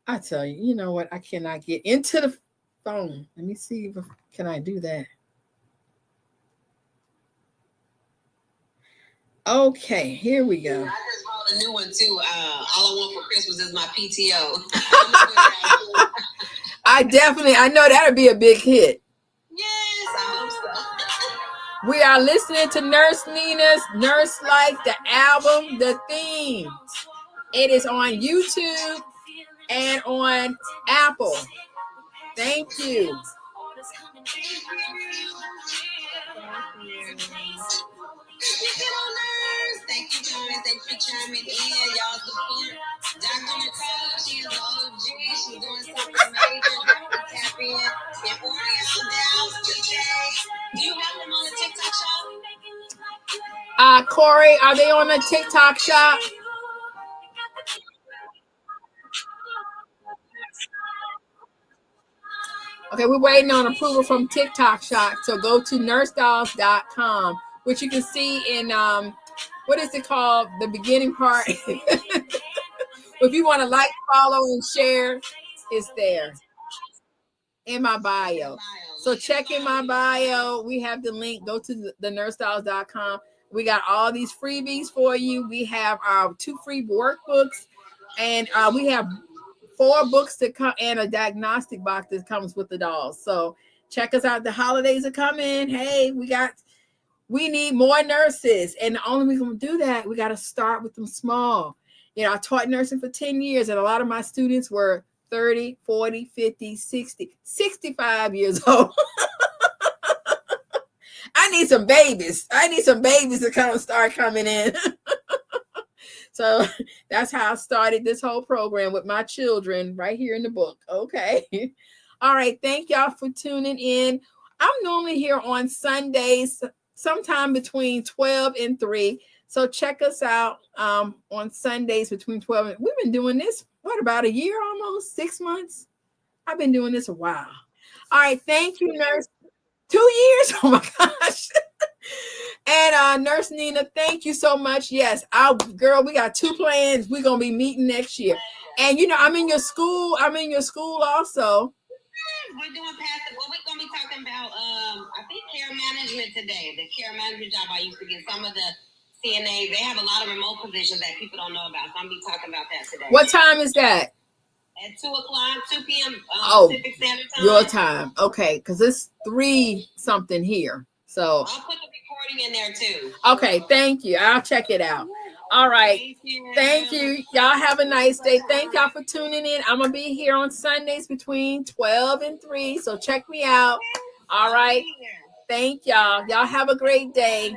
I tell you, you know what? I cannot get into the phone. Let me see if can I do that. Okay, here we go. I just bought a new one too. All I want for Christmas is my PTO. I know that'll be a big hit. Yes, I hope so. We are listening to Nurse Nina's Nurse Life, the album, the theme. It is on YouTube and on Apple. Thank you. Thank you, guys. Thanks for chiming in. Y'all support Dr. Nicole. She's an OG. She's doing something major. Tap in. And for y'all down today, do you have them on the TikTok shop? Corey, are they on the TikTok shop? Okay, we're waiting on approval from TikTok shop. So go to nursedolls.com, which you can see in what is it called? The beginning part. If you want to like, follow, and share, it's there in my bio. So check in my bio. We have the link. Go to the nursedolls.com. We got all these freebies for you. We have our 2 free workbooks, and we have 4 books to come and a diagnostic box that comes with the dolls. So check us out. The holidays are coming. Hey, we need more nurses. And the only way we're going to do that, we got to start with them small. I taught nursing for 10 years, and a lot of my students were 30, 40, 50, 60, 65 years old. I need some babies. To start coming in. So that's how I started this whole program with my children right here in the book. Okay. All right. Thank y'all for tuning in. I'm normally here on Sundays, sometime between 12 and 3. So check us out on Sundays between 12 and we've been doing this, about a year almost, 6 months? I've been doing this a while. All right. Thank you, nurse. 2 years? Oh my gosh. And Nurse Nina, thank you so much. Yes, girl, we got 2 plans. We're gonna be meeting next year. And I'm in your school. I'm in your school also. we're doing passive. Well, we're gonna be talking about I think care management today. The care management job I used to get. Some of the CNAs, they have a lot of remote positions that people don't know about. So I'm gonna be talking about that today. What time is that? At 2 o'clock, 2 p.m. Pacific Standard Time. Your time. Okay, because it's 3 something here. So I'll put the recording in there too. Okay, thank you. I'll check it out. All right. Thank you. Y'all have a nice day. Thank y'all for tuning in. I'm going to be here on Sundays between 12 and 3. So check me out. All right. Thank y'all. Y'all have a great day.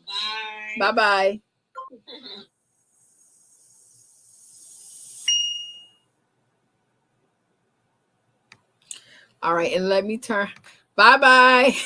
Bye. Bye-bye. All right. And let me turn. Bye-bye.